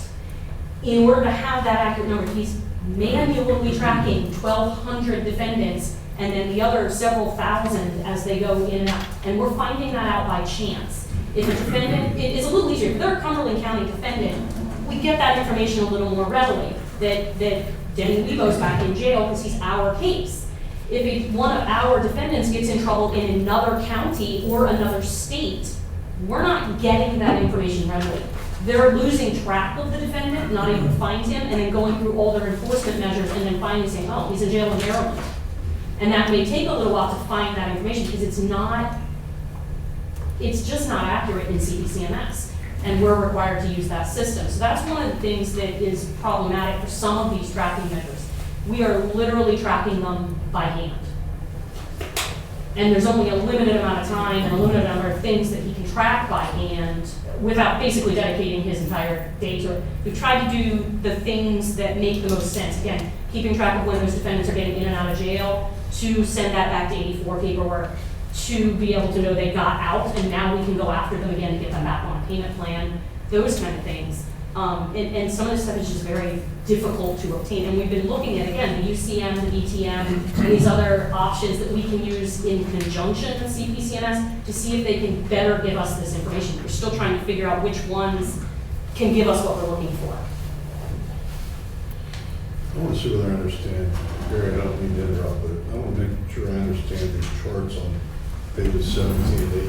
In order to have that accurate number, he's manually tracking 1,200 defendants and then the other several thousand as they go in and out. And we're finding that out by chance. If a defendant, it's a little easier. If they're a Cumberland County defendant, we get that information a little more readily, that Denny Lebo's back in jail because he's our case. If one of our defendants gets in trouble in another county or another state, we're not getting that information readily. They're losing track of the defendant, not able to find him, and then going through all their enforcement measures, and then finally saying, oh, he's in jail in Maryland. And that may take a little while to find that information, because it's just not accurate in CPCMS. And we're required to use that system. So that's one of the things that is problematic for some of these tracking measures. We are literally tracking them by hand. And there's only a limited amount of time and a limited number of things that he can track by hand without basically dedicating his entire day to it. We've tried to do the things that make the most sense. Again, keeping track of when those defendants are getting in and out of jail, to send that back to 84 paperwork, to be able to know they got out and now we can go after them again to get them back on a payment plan, those kind of things. And some of this stuff is just very difficult to obtain. And we've been looking at, again, the UCM, the BTM, and these other options that we can use in conjunction with CPCMS to see if they can better give us this information. We're still trying to figure out which ones can give us what we're looking for. I want to see whether I understand, Gary, I don't mean to interrupt, but I want to make sure I understand these charts on pages 17 and 18.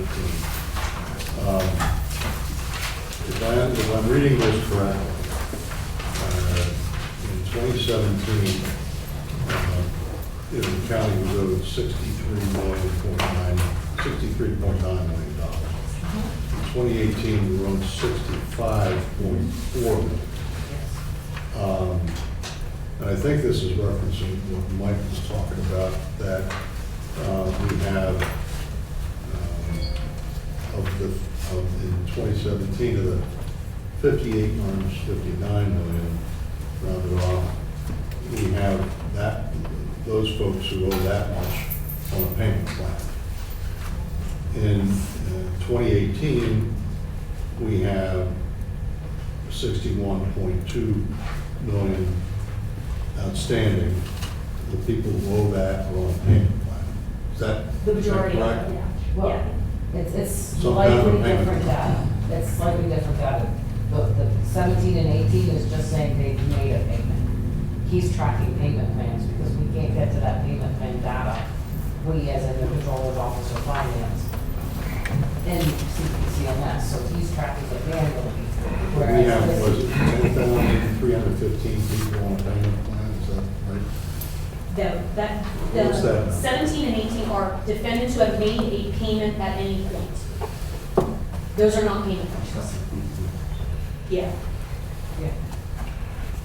If I'm reading this correctly, in 2017, the county was owed $63.9 million. In 2018, we were on $65.4 million. And I think this is referencing what Mike was talking about, that we have in 2017 of the 58,959 million rounded off, we have those folks who owe that much on a payment plan. In 2018, we have 61.2 million outstanding. The people who owe that are on a payment plan. Is that The majority of correct? them, Well, yeah. it's Some kind of a slightly payment different plan. data. It's slightly different data. The 17 and 18 is just saying they've made a payment. He's tracking payment plans because we can't get to that payment plan data. We as in the controller's office of finance and CPCMS, so he's tracking it manually. We have, was it 10,315 people on a payment plan, is that right? What's that? The 17 and 18 are defendants who have made a payment at any point. Those are not payment plans. Yeah. Yeah.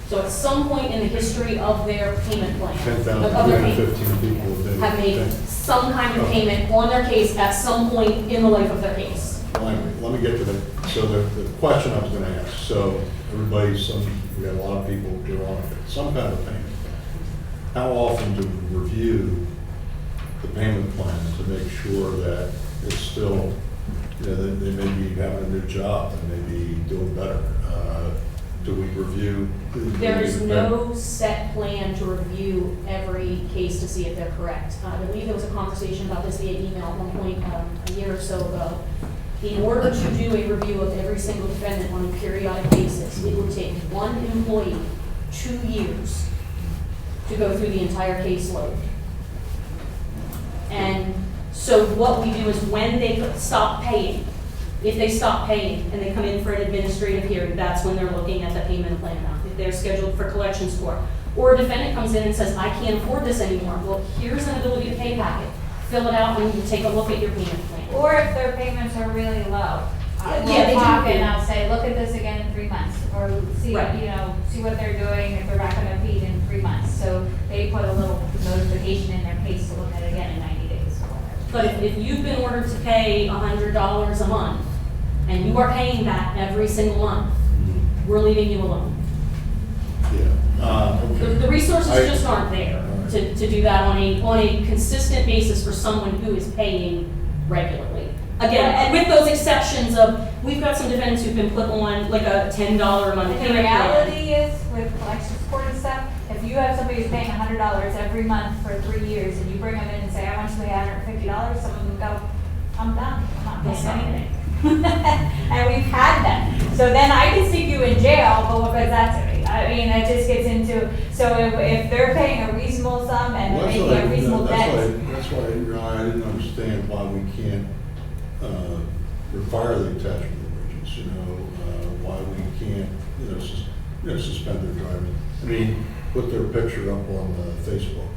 So at some point in the history of their payment plan, of their payment, 10,315 people have made some kind of payment on their case at some point in the life of their case. Well, anyway, let me get to the question I was going to ask. So we got a lot of people who are on some kind of payment plan. How often do we review the payment plan to make sure that it's still, they may be having a new job and they may be doing better? Do we review? There's no set plan to review every case to see if they're correct. I believe there was a conversation about this via email at one point a year or so ago. In order to do a review of every single defendant on a periodic basis, it would take one employee 2 years to go through the entire caseload. And so what we do is when they stop paying, if they stop paying and they come in for an administrative hearing, that's when they're looking at the payment plan amount. If they're scheduled for collections court, or a defendant comes in and says, I can't afford this anymore. Well, here's an ability to pay packet. Fill it out and you take a look at your payment plan. Or if their payments are really low. Yeah, We'll they talk do. and I'll say, look at this again in 3 months, or see, Right. see what they're doing, if they're not gonna pay in 3 months. So they put a little notification in their case to look at it again in 90 days or whatever. But if you've been ordered to pay $100 a month, and you are paying that every single month, we're leaving you alone. Yeah. The resources I- just aren't there to do that on a consistent basis for someone who is paying regularly. Again, and with those exceptions of, we've got some defendants who've been put on like a $10 a month And the payment plan. reality is, with collection support and stuff, if you have somebody who's paying $100 every month for 3 years, and you bring them in and say, I want you to pay $150, some of them go, I'm done, I'm not That's paying not anything. And we've had them. So then I can stick you in jail, but because that's, I mean, it just gets into, so if they're paying a reasonable sum and Well, they're making a reasonable debt. That's why I didn't understand why we can't require the attachment of wages, why we can't, suspend their driving. I mean, put their picture up on Facebook.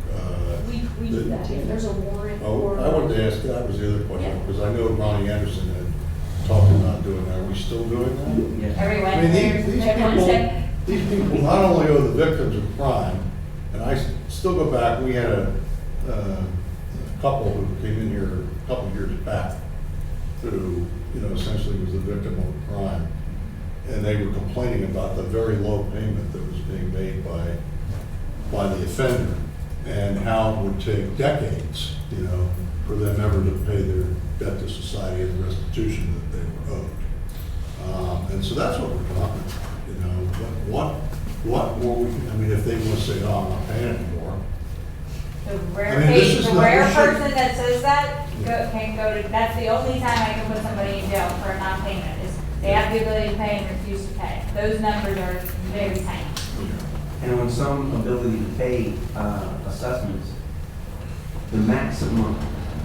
We do that, if there's a warrant Oh, or. I wanted to ask, that was the other question, Yeah. because I know Ronnie Anderson had talked about doing that. Are we still doing that? Yes. Every I mean, Wednesday, these every people, Wednesday. these people not only are the victims of crime, and I still go back, we had a couple who came in here a couple of years back who, essentially was the victim of a crime. And they were complaining about the very low payment that was being made by the offender, and how it would take decades, for them ever to pay their debt to society and the restitution that they were owed. And so that's what we're talking about, what more, if they want to say, oh, I'm not paying anymore. The I rare mean, this case, is the not- rare this should- person that says that can go to, that's the only time I can put somebody in jail for a non-payment, is they have the ability to pay and refuse to pay. Those numbers are very tiny. And on some ability to pay assessments, the maximum,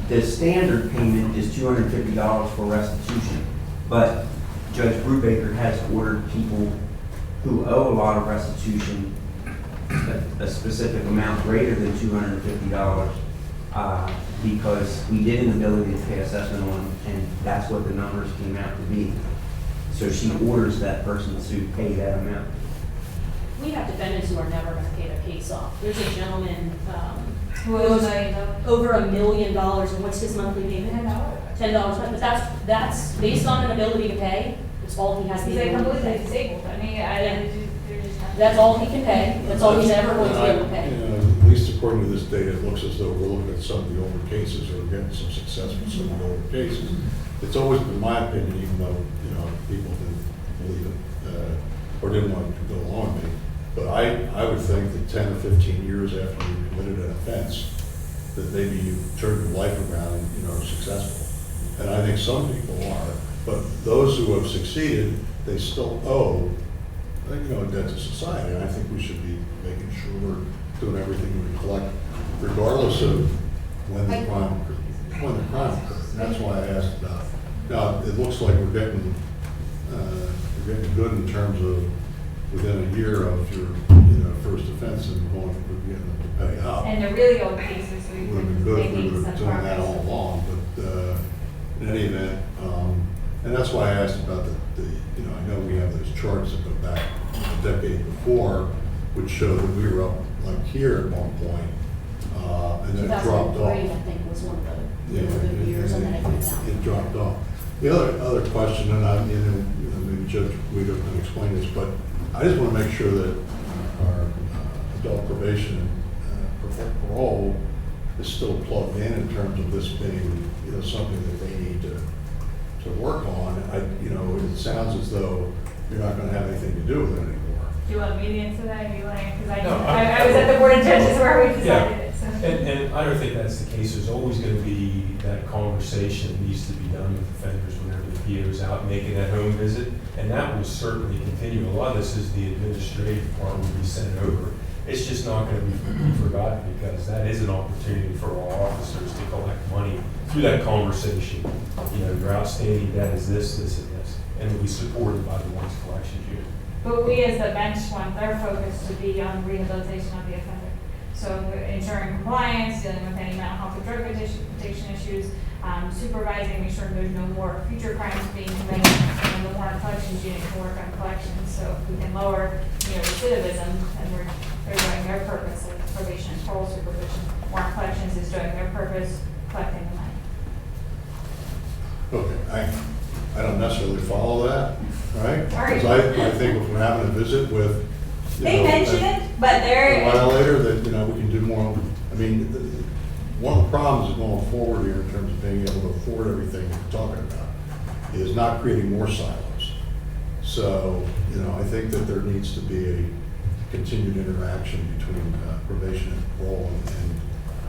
the standard payment is $250 for restitution. But Judge Brubaker has ordered people who owe a lot of restitution, a specific amount greater than $250, because we did an ability to pay assessment on them, and that's what the numbers came out to be. So she orders that person to pay that amount. We have defendants who are never gonna pay their case off. There's a gentleman, Who owes over $1 million, and what's his monthly payment? $10, but that's based on an ability to pay, it's all he has the He's like ability to completely pay. disabled, I mean, they're just. That's all he can pay, that's all he's ever going to be able to pay. At least according to this data, it looks as though we're looking at some of the older cases, or getting some success with some of the older cases. It's always been my opinion, even though, people didn't believe it, or didn't want to go along with me, but I would think that 10 or 15 years after you committed an offense, that maybe you turned your life around and, are successful. And I think some people are, but those who have succeeded, they still owe, a debt to society. And I think we should be making sure we're doing everything we collect, regardless of when the crime occurred. And that's why I asked about it. Now, it looks like we're getting good in terms of within a year of your, first offense and we're getting them to pay up. And the really old cases, we've Would have been been good if we making would some have done that all progress. along, but in any event, and that's why I asked about I know we have those charts that go back a decade before, which show that we were up like here at one point, and then it dropped 2003, off. I think, was one of the Yeah, good years, and then it went down. It dropped off. The other question, and maybe Judge Guido can explain this, but I just want to make sure that our adult probation and parole is still plugged in terms of this being, something that they need to work on. It sounds as though you're not going to have anything to do with it anymore. Do you want me to answer that, or you want, because No, I was at the board of judges where we decided it, so. And I don't think that's the case. There's always going to be that conversation that needs to be done with offenders whenever the PO's out making that home visit, and that will certainly continue. A lot of this is the administrative part will be sent over. It's just not going to be forgotten, because that is an opportunity for our officers to collect money through that conversation. Your outstanding debt is this, this, and this, and will be supported by the Warrants Collections Unit. But we as the bench want their focus to be on rehabilitation of the offender. So ensuring compliance, dealing with any mental health or drug addiction issues, supervising, make sure there's no more future crimes being committed, and the Warrant Collections Unit can work on collections. So if we can lower, recidivism, and they're doing their purpose of probation and parole supervision. Warrant Collections is doing their purpose, collecting the money. Okay, I don't necessarily follow that, right? Sorry. Because I think if we're having a visit with, They mention it, but a they're. violator, that, we can do more. I mean, one of the problems going forward here in terms of being able to afford everything that we're talking about is not creating more silos. So, I think that there needs to be a continued interaction between probation and parole and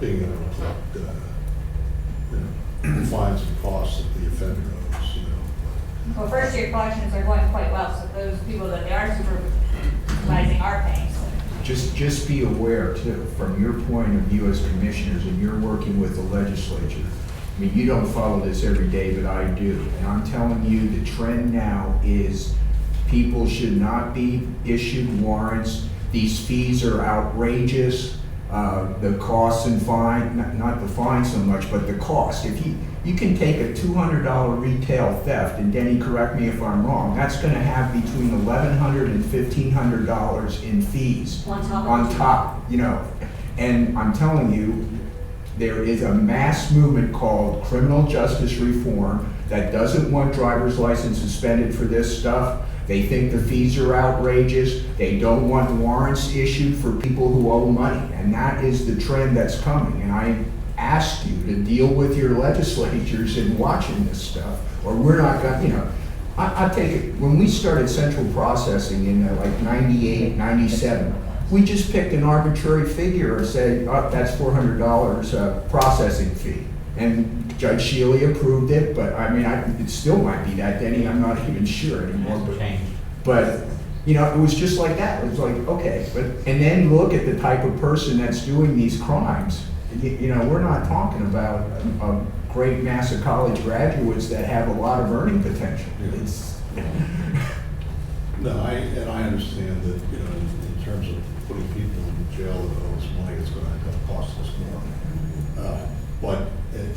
being able to collect, fines and costs that the offender owes, Well, first year collections are going quite well, so those people that they are supervising are paying. So. Just be aware too, from your point of view as commissioners, and you're working with the legislature, I mean, you don't follow this every day, but I do. And I'm telling you, the trend now is people should not be issued warrants. These fees are outrageous. The costs and fine, not the fine so much, but the cost. If you can take a $200 retail theft, and Denny, correct me if I'm wrong, that's gonna have between $1,100 and $1,500 in fees. On top, you know. And I'm telling you, there is a mass movement called criminal justice reform that doesn't want driver's license suspended for this stuff. They think the fees are outrageous. They don't want warrants issued for people who owe money. And that is the trend that's coming. And I ask you to deal with your legislatures in watching this stuff, or we're not gonna, you know, I take it, when we started central processing in like 98, 97, we just picked an arbitrary figure and said, oh, that's $400 processing fee. And Judge Shealy approved it, but I mean, it still might be that, Denny, I'm not even sure anymore. But, you know, it was just like that. It was like, okay, and then look at the type of person that's doing these crimes. You know, we're not talking about a great mass of college graduates that have a lot of earning potential. Yeah. It's, No, I understand that, you know, in terms of putting people in jail that owe us money, it's gonna cost us more. But,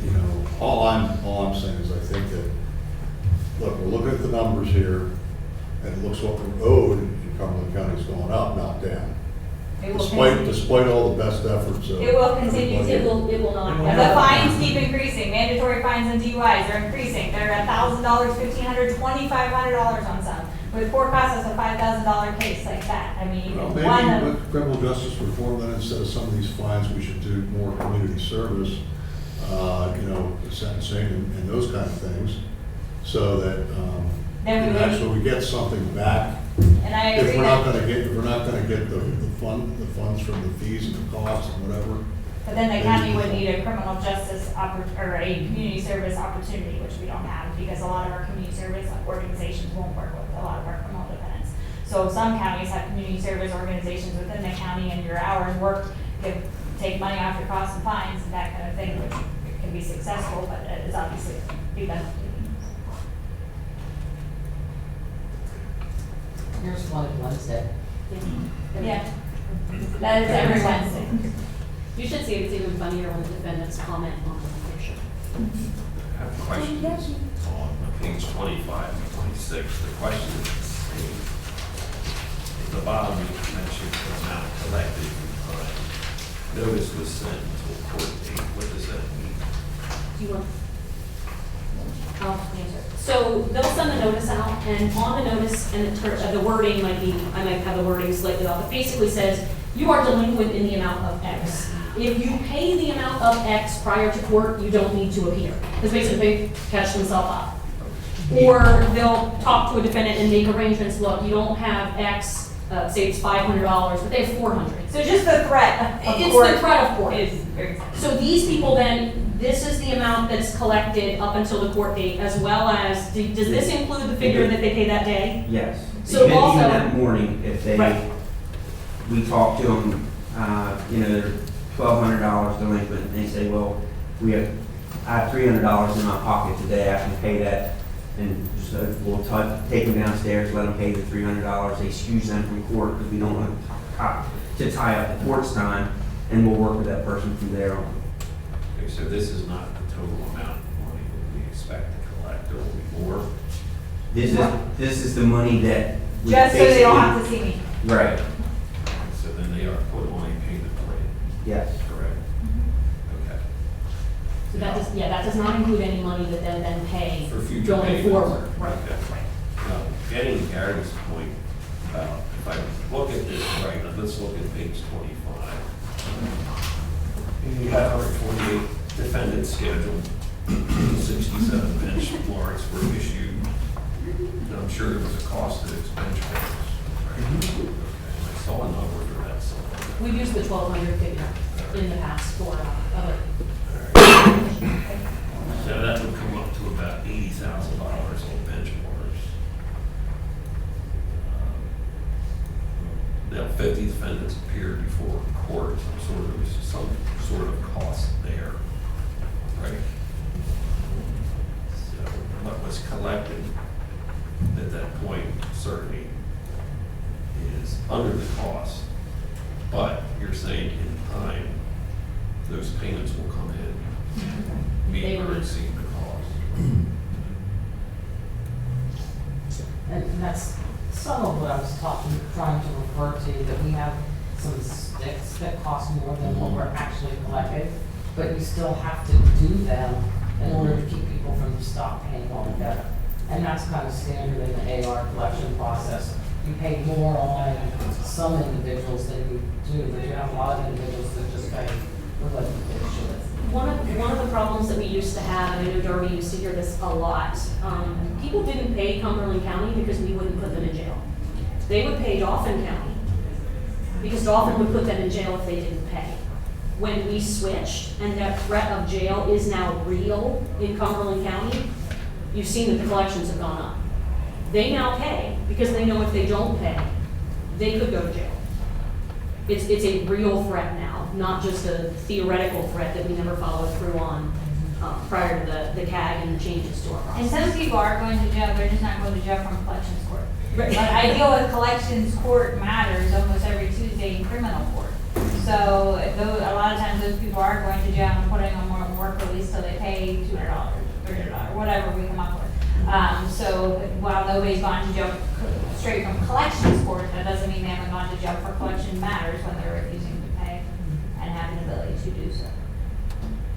you know, all I'm saying is I think that, look, we're looking at the numbers here, and it looks what we're owed in Cumberland County is going up, not down. It will continue. Despite all the best efforts of. It will continue, everybody. it will not. The fines keep increasing, mandatory fines and DUIs are increasing, they're $1,000, $1,500, $2,500 on some. With court costs, it's a $5,000 case like that, I mean, Well, one maybe of. with criminal justice reform, then instead of some of these fines, we should do more community service, you know, sentencing and those kind of things, so that, Then we you know, would- actually we get something back. And I If agree we're not that, gonna get the funds from the fees and the costs and whatever. but then the county would need a criminal justice or a community service opportunity, which we don't have, because a lot of our community service organizations won't work with a lot of our criminal defendants. So some counties have community service organizations within the county, and your hours worked could take money off your costs and fines and that kind of thing, which can be successful, but it is obviously be beneficial. Here's one Wednesday. Yeah, that is every Wednesday. You should see it's even funnier when the defendants comment on the picture. I have a question on page 25 and 26. The question is the same. At the bottom, you mentioned the amount collected from time. Notice was sent until court date. What does that mean? Do you want? I'll answer. So they'll send the notice out, and on the notice, and the wording might be, I might have the wording slightly off, but basically says, you are delinquent in the amount of X. If you pay the amount of X prior to court, you don't need to appear. Because basically they catch themselves up. Or they'll talk to a defendant and make arrangements, look, you don't have X, say it's $500, but they have $400. So just the threat of It's court the threat of court. is very. So these people then, this is the amount that's collected up until the court date, as well as, does this include the figure that they pay that day? Yes. So Even also- that morning, if they, Right. we talk to them, you know, they're $1,200 delinquent, and they say, well, I have $300 in my pocket today, I can pay that, and just, we'll take them downstairs, let them pay the $300, they excuse them from court, because we don't want to tie up the court's time, and we'll work with that person from there on. Okay, so this is not the total amount of money that we expect to collect. There will be more. This is the money that. we Just so they don't basically- have to see me. Right, So then they are put on a payment plan, yes. correct? Okay. So that does not include any money that they then pay For future going payments. forward. Right. Okay. Now, getting Gary's point about, if I look at this right, let's look at page 25. You have 148 defendants scheduled, 67 bench warrants were issued. And I'm sure there was a cost to those bench warrants. Right? Okay, I saw a number for that somewhere. We've used the 1,200 figure in the past for other. So that would come up to about $80,000 on bench warrants. Now, 50 defendants appeared before court, some sort of cost there, right? was collected at that point certainly is under the cost. But you're saying in time, those payments will come in, meet or exceed the cost. And that's some of what I was trying to refer to, that we have some sticks that cost more than what we're actually collecting, but you still have to do them in order to keep people from stop paying altogether. And that's kind of standard in the AR collection process. You pay more on some individuals than you do, but you have a lot of individuals that just pay what they should. One of the problems that we used to have, and I know Darby used to hear this a lot, people didn't pay Cumberland County because we wouldn't put them in jail. They would pay Dauphin County because Dauphin would put them in jail if they didn't pay. When we switched and that threat of jail is now real in Cumberland County, you've seen that the collections have gone up. They now pay because they know if they don't pay, they could go to jail. It's a real threat now, not just a theoretical threat that we never followed through on prior to the CAG and the changes to our And process. some people are going to jail, they're just not going to jail from collections court. Right. But I deal with collections court matters almost every Tuesday in criminal court. So a lot of times those people are going to jail and putting on more work release till they pay $200, $300, whatever we come up with. So while nobody's gone to jail straight from collections court, that doesn't mean they haven't gone to jail for collection matters when they're refusing to pay and have an ability to do so.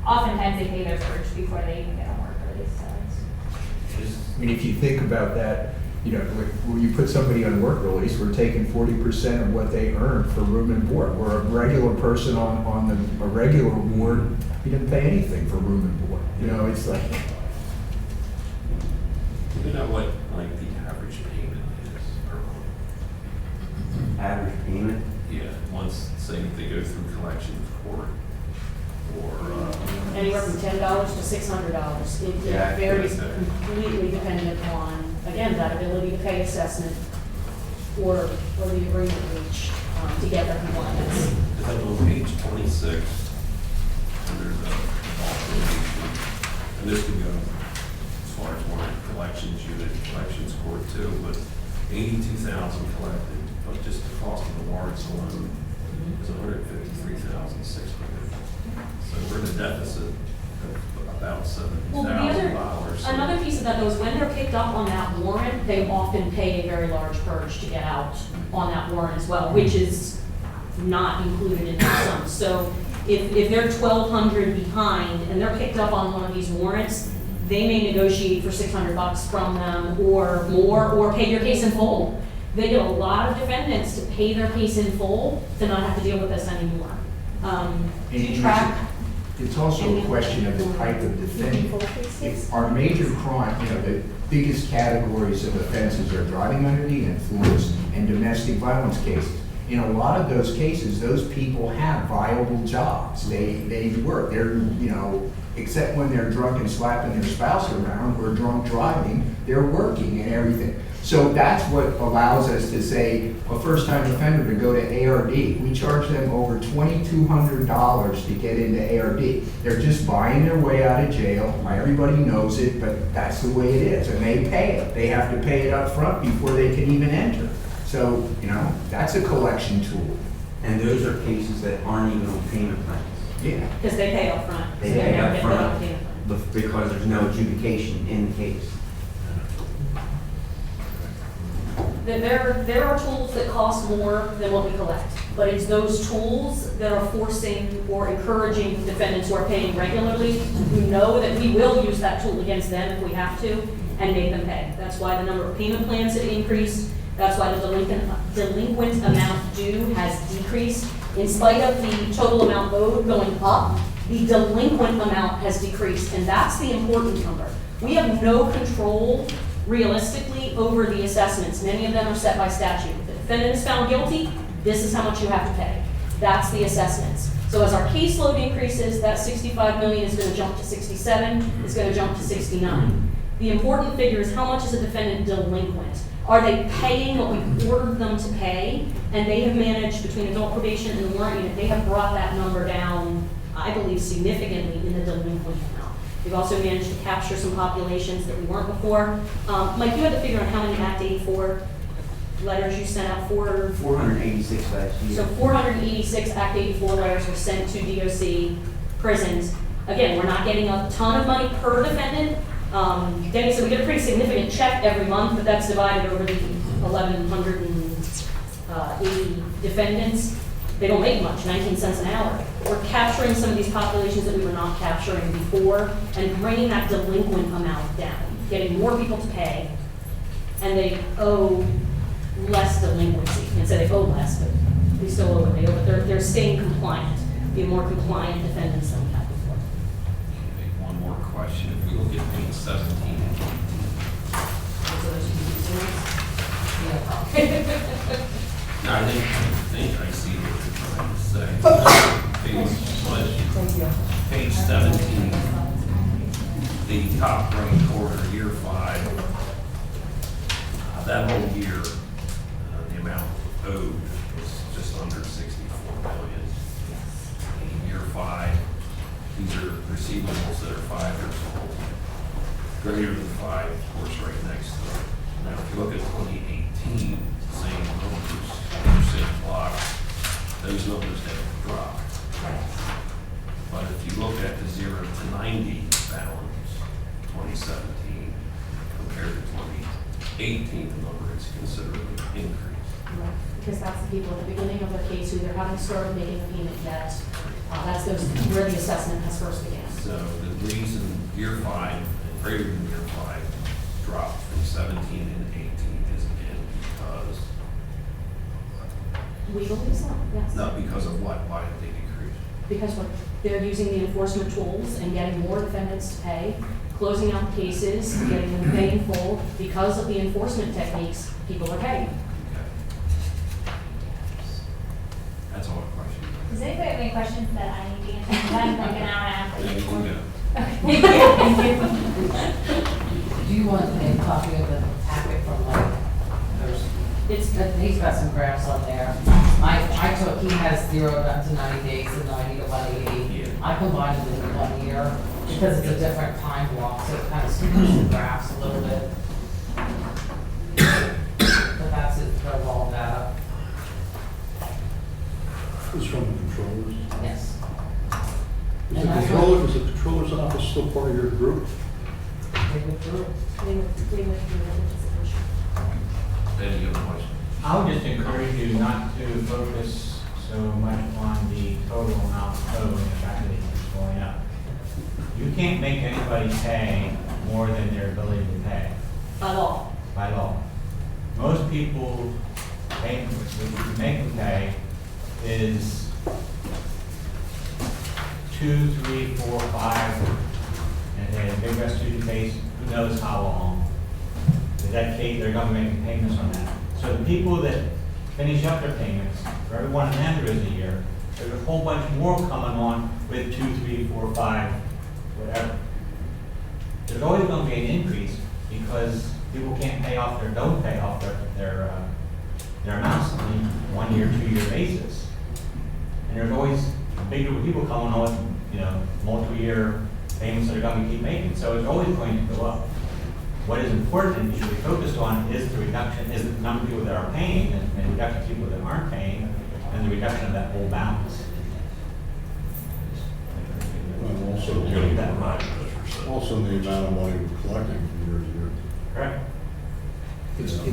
Oftentimes they pay their purge before they even get a work release, so it's. I mean, if you think about that, you know, when you put somebody on work release, we're taking 40% of what they earn for room and board. Where a regular person on a regular board, he didn't pay anything for room and board. You know, it's like. You know what, like the average payment is per month? Average payment, Yeah, once, say if they go through collections court or, Anywhere from $10 to $600. It Yeah, varies okay. completely dependent upon, again, that ability to pay assessment or the agreement reach to get their compliance. then on page 26, under the authorization, and this can go as far as warrant collections unit, collections court too, but 82,000 collected, but just the cost of the warrants alone is 153,600. So we're in a deficit of about Well, the other, $70,000. another piece of that though is when they're picked up on that warrant, they often pay a very large purge to get out on that warrant as well, which is not included in that sum. So if they're 1,200 behind and they're picked up on one of these warrants, they may negotiate for $600 from them or more, or pay your case in full. They get a lot of defendants to pay their case in full to not have to deal with this anymore. Do you track? It's also a question of the type of defendant. If our major crime, you know, the biggest categories of offenses are driving under the influence and domestic violence cases. In a lot of those cases, those people have viable jobs. They work. They're, you know, except when they're drunk and slapping their spouse around or drunk driving, they're working and everything. So that's what allows us to say a first-time offender to go to ARD. We charge them over $2,200 to get into ARD. They're just buying their way out of jail. Everybody knows it, but that's the way it is. And they pay it. They have to pay it up front before they can even enter. So, you know, that's a collection tool. and those are cases that aren't even on payment plans. Yeah. Because they pay up front. They so pay never up get put on front payment plan. because there's no adjudication in the case. There are tools that cost more than what we collect, but it's those tools that are forcing or encouraging defendants who are paying regularly, who know that we will use that tool against them if we have to, and make them pay. That's why the number of payment plans have increased. That's why the delinquent amount due has decreased. In spite of the total amount owed going up, the delinquent amount has decreased, and that's the important number. We have no control realistically over the assessments. Many of them are set by statute. If the defendant is found guilty, this is how much you have to pay. That's the assessments. So as our caseload increases, that 65 million is going to jump to 67, it's going to jump to 69. The important figure is how much is a defendant delinquent? Are they paying what we ordered them to pay? And they have managed, between adult probation and the warrant unit, they have brought that number down, I believe, significantly in the delinquent amount. We've also managed to capture some populations that we weren't before. Mike, you had the figure on how many Act 84 letters you sent out for? 486 last year. So 486 Act 84 letters were sent to DOC prisons. Again, we're not getting a ton of money per defendant. Danny said we get a pretty significant check every month, but that's divided over the 1,180 defendants. They don't make much, 19 cents an hour. We're capturing some of these populations that we were not capturing before and bringing that delinquent amount down, getting more people to pay, and they owe less delinquency. And so they owe less, but they still owe what they owe, but they're staying compliant, be more compliant defendants than we had before. Make one more question. If we look at page 17 and 18. So those are the No, I think I see what you're trying to say. Page 17, the top right corner, year 5, that whole year, the amount owed is just under 64 million. In year 5, these are receivables that are 5 years old. Greater than 5, of course, right next to it. Now, if you look at 2018, same numbers, same blocks, those numbers have dropped. But if you look at the 0 to 90 balance, 2017, compared to 2018, the number is considerably increased. Because that's the people at the beginning of the case who either haven't started making a payment yet. That's those where the assessment has first began. So the reason year 5 and greater than year 5 dropped from 17 and 18 is again because, We believe so, yes. not because of what, why did they decrease? Because they're using the enforcement tools and getting more defendants to pay, closing out cases, getting them paid in full. Because of the enforcement techniques, people are paying. Okay. That's all my question. Does anybody have any questions that I need to answer? I'm like an hour and a half. Yeah, you can go. Do you want a copy of the packet from Mike? He's got some graphs on there. I took, he has 0 to 90 days and 90 to 180. Yeah. I combined them into 1 year because it's a different time block, so it kind of skews the graphs a little bit. But that's it, the raw data. It's from the controllers. Yes. Is And the that's controller's office still part of your group? They withdrew. They withdrew their participation. Any other questions? I would just encourage you not to focus so much on the total amount owed and the fact that it keeps going up. You can't make anybody pay more than their ability to pay By law. by law. Most people, what you make them pay is 2, 3, 4, 5, and then a big restitution case, who knows how long. In that case, they're going to make payments on that. So the people that finish up their payments, for every one of them there is a year, there's a whole bunch more coming on with 2, 3, 4, 5, whatever. There's always going to be an increase because people can't pay off don't pay off their amounts on a 1 year, 2 year basis. And there's always a big group of people coming on with, multi-year payments that are going to keep making. So it's always going to go up. What is important and you should be focused on is the reduction, is the number of people that are paying and the reduction of people that aren't paying and the reduction of that whole balance. And also, You're gonna get that much. also the amount of money we're collecting from year to year. Correct? It's a,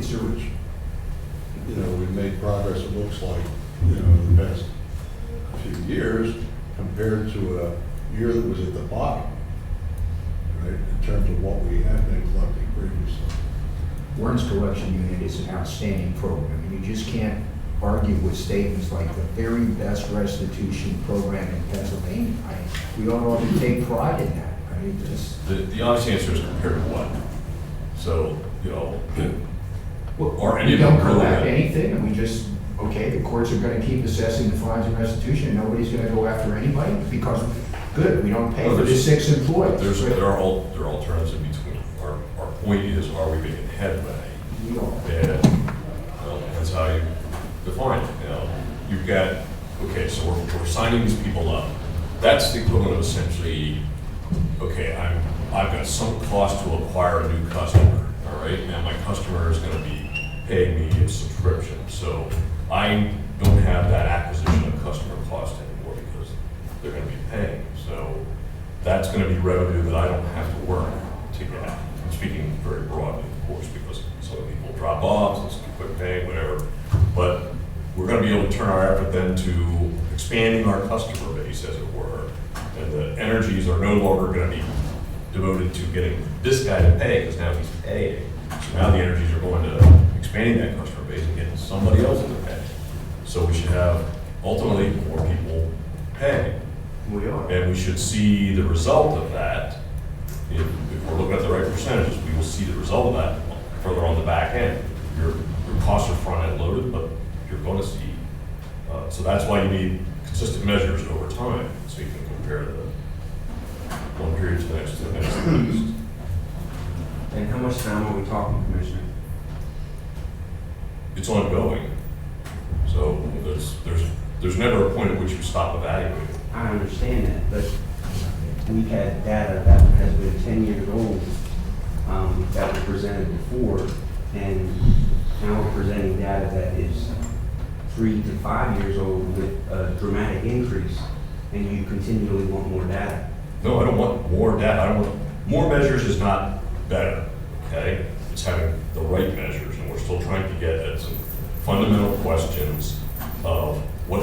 We've made progress, it looks like, in the past few years compared to a year that was at the bottom, right, in terms of what we had been collecting previously. Warren's collection unit is an outstanding program. You just can't argue with statements like the very best restitution program in Pennsylvania. We don't ought to take pride in that. The honest answer is compared to what? So, or any We of don't them collect really- anything, and we just, okay, the courts are gonna keep assessing the fines and restitution, and nobody's gonna go after anybody, because, good, we don't pay Well, for the there's- 6 employees. There are alternatives in between. Our point is, are we making headway? We don't. And that's how you define it. You've got, okay, so we're signing these people up. That's the equivalent of essentially okay, I've got some cost to acquire a new customer, all right? And my customer is gonna be paying me a subscription, so I don't have that acquisition of customer cost anymore because they're gonna be paying. So that's gonna be revenue that I don't have to work to get. I'm speaking very broadly, of course, because some people drop off, some quit paying, whatever. But we're gonna be able to turn our effort then to expanding our customer base, as it were. And the energies are no longer gonna be devoted to getting this guy to pay, because now he's paying. So now the energies are going to expanding that customer base and getting somebody else to pay. So we should have ultimately more people pay. We are. And we should see the result of that. If we're looking at the right percentages, we will see the result of that further on the back end. Your costs are front end loaded, but you're going to see. So that's why you need consistent measures over time, so you can compare the one period to the next, to the next, to the next. And how much time are we talking, Commissioner? It's ongoing. So there's never a point at which you stop evaluating. I understand that, but we've had data that has been 10 years old, that was presented before, and now we're presenting data that is 3 to 5 years old with a dramatic increase, and you continually want more data. No, I don't want more data. I don't want, more measures is not better, okay? It's having the right measures, and we're still trying to get at some fundamental questions of what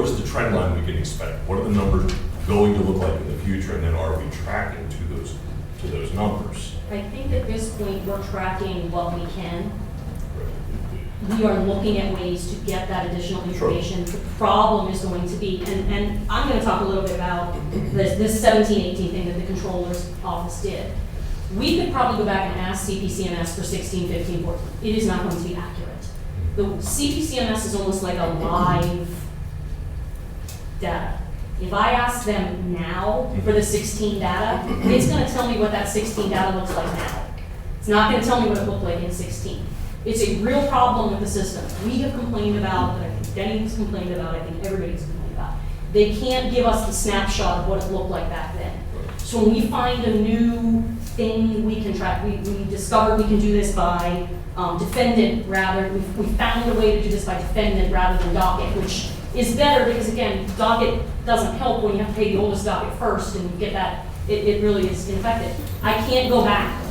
is the trend line we can expect? What are the numbers going to look like in the future, and then are we tracking to those numbers? I think at this point, we're tracking what we can. We are looking at ways to get that additional information. The problem is going to be, and I'm going to talk a little bit about this 17-18 thing that the controller's office did. We could probably go back and ask CPCMS for 16, 15, 14. It is not going to be accurate. The CPCMS is almost like a live data. If I ask them now for the 16 data, it's going to tell me what that 16 data looks like now. It's not going to tell me what it looked like in 16. It's a real problem with the system. We have complained about, but I think Denny has complained about, I think everybody's complained about. They can't give us the snapshot of what it looked like back then. So when we find a new thing we can track, we discovered we can do this by defendant rather, we found a way to do this by defendant rather than docket, which is better because again, docket doesn't help when you have to pay the oldest docket first and you get that, it really is ineffective. I can't go back.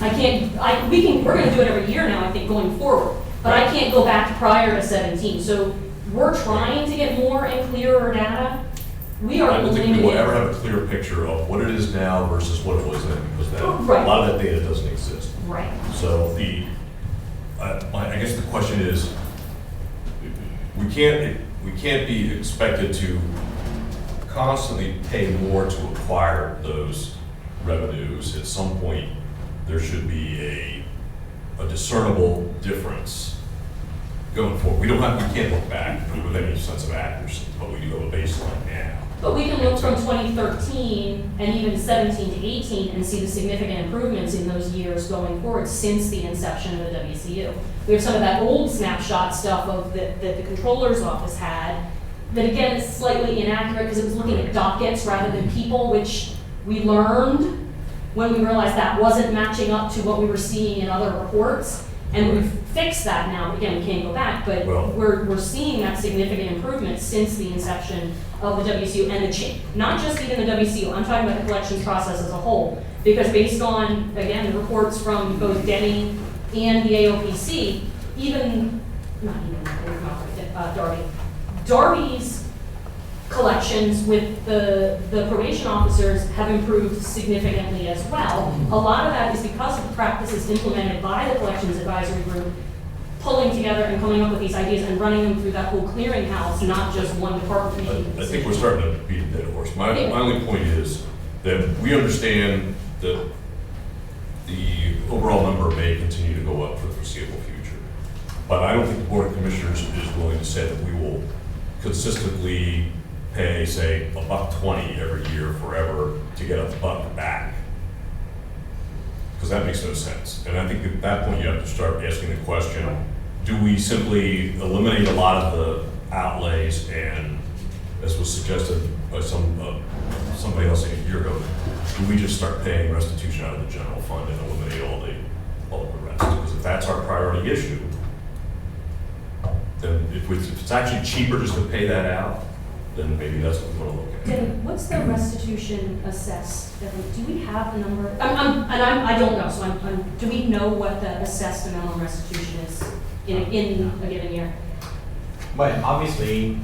We're gonna do it every year now, I think, going forward, but I can't go back prior to 17. So we're trying to get more and clearer data. We are I don't think we limited. will ever have a clear picture of what it is now versus what it was then, because that, Right. a lot of that data doesn't exist. Right. So I guess the question is, we can't be expected to constantly pay more to acquire those revenues. At some point, there should be a discernible difference going forward. We can't look back with any sense of accuracy, but we do have a baseline now. But we can look from 2013 and even 17 to 18 and see the significant improvements in those years going forward since the inception of the WCU. We have some of that old snapshot stuff of that the controller's office had, that again is slightly inaccurate because it was looking at dockets rather than people, which we learned when we realized that wasn't matching up to what we were seeing in other reports. And we've fixed that now. Again, we can't go back, but Well- we're seeing that significant improvement since the inception of the WCU and the change. Not just even the WCU, I'm talking about the collections process as a whole. Because based on, again, the reports from both Denny and the AOPC, Darby's collections with the probation officers have improved significantly as well. A lot of that is because of the practices implemented by the Collections Advisory Group, pulling together and coming up with these ideas and running them through that whole clearinghouse, not just one department making I think decisions. we're starting to beat a dead horse. My only point is that we understand that the overall number may continue to go up for the foreseeable future. But I don't think the Board of Commissioners is willing to say that we will consistently pay, say, $1.20 every year forever to get $1 back. Because that makes no sense. And I think at that point you have to start asking the question, do we simply eliminate a lot of the outlays and, as was suggested, somebody else a year ago, do we just start paying restitution out of the general fund and eliminate all of the rest? Because if that's our priority issue, then if it's actually cheaper just to pay that out, then maybe that's what we want to look at. Devin, what's the restitution assessed? Devin, do we have the number? I don't know, so do we know what the assessed amount on restitution is in a given year? But obviously,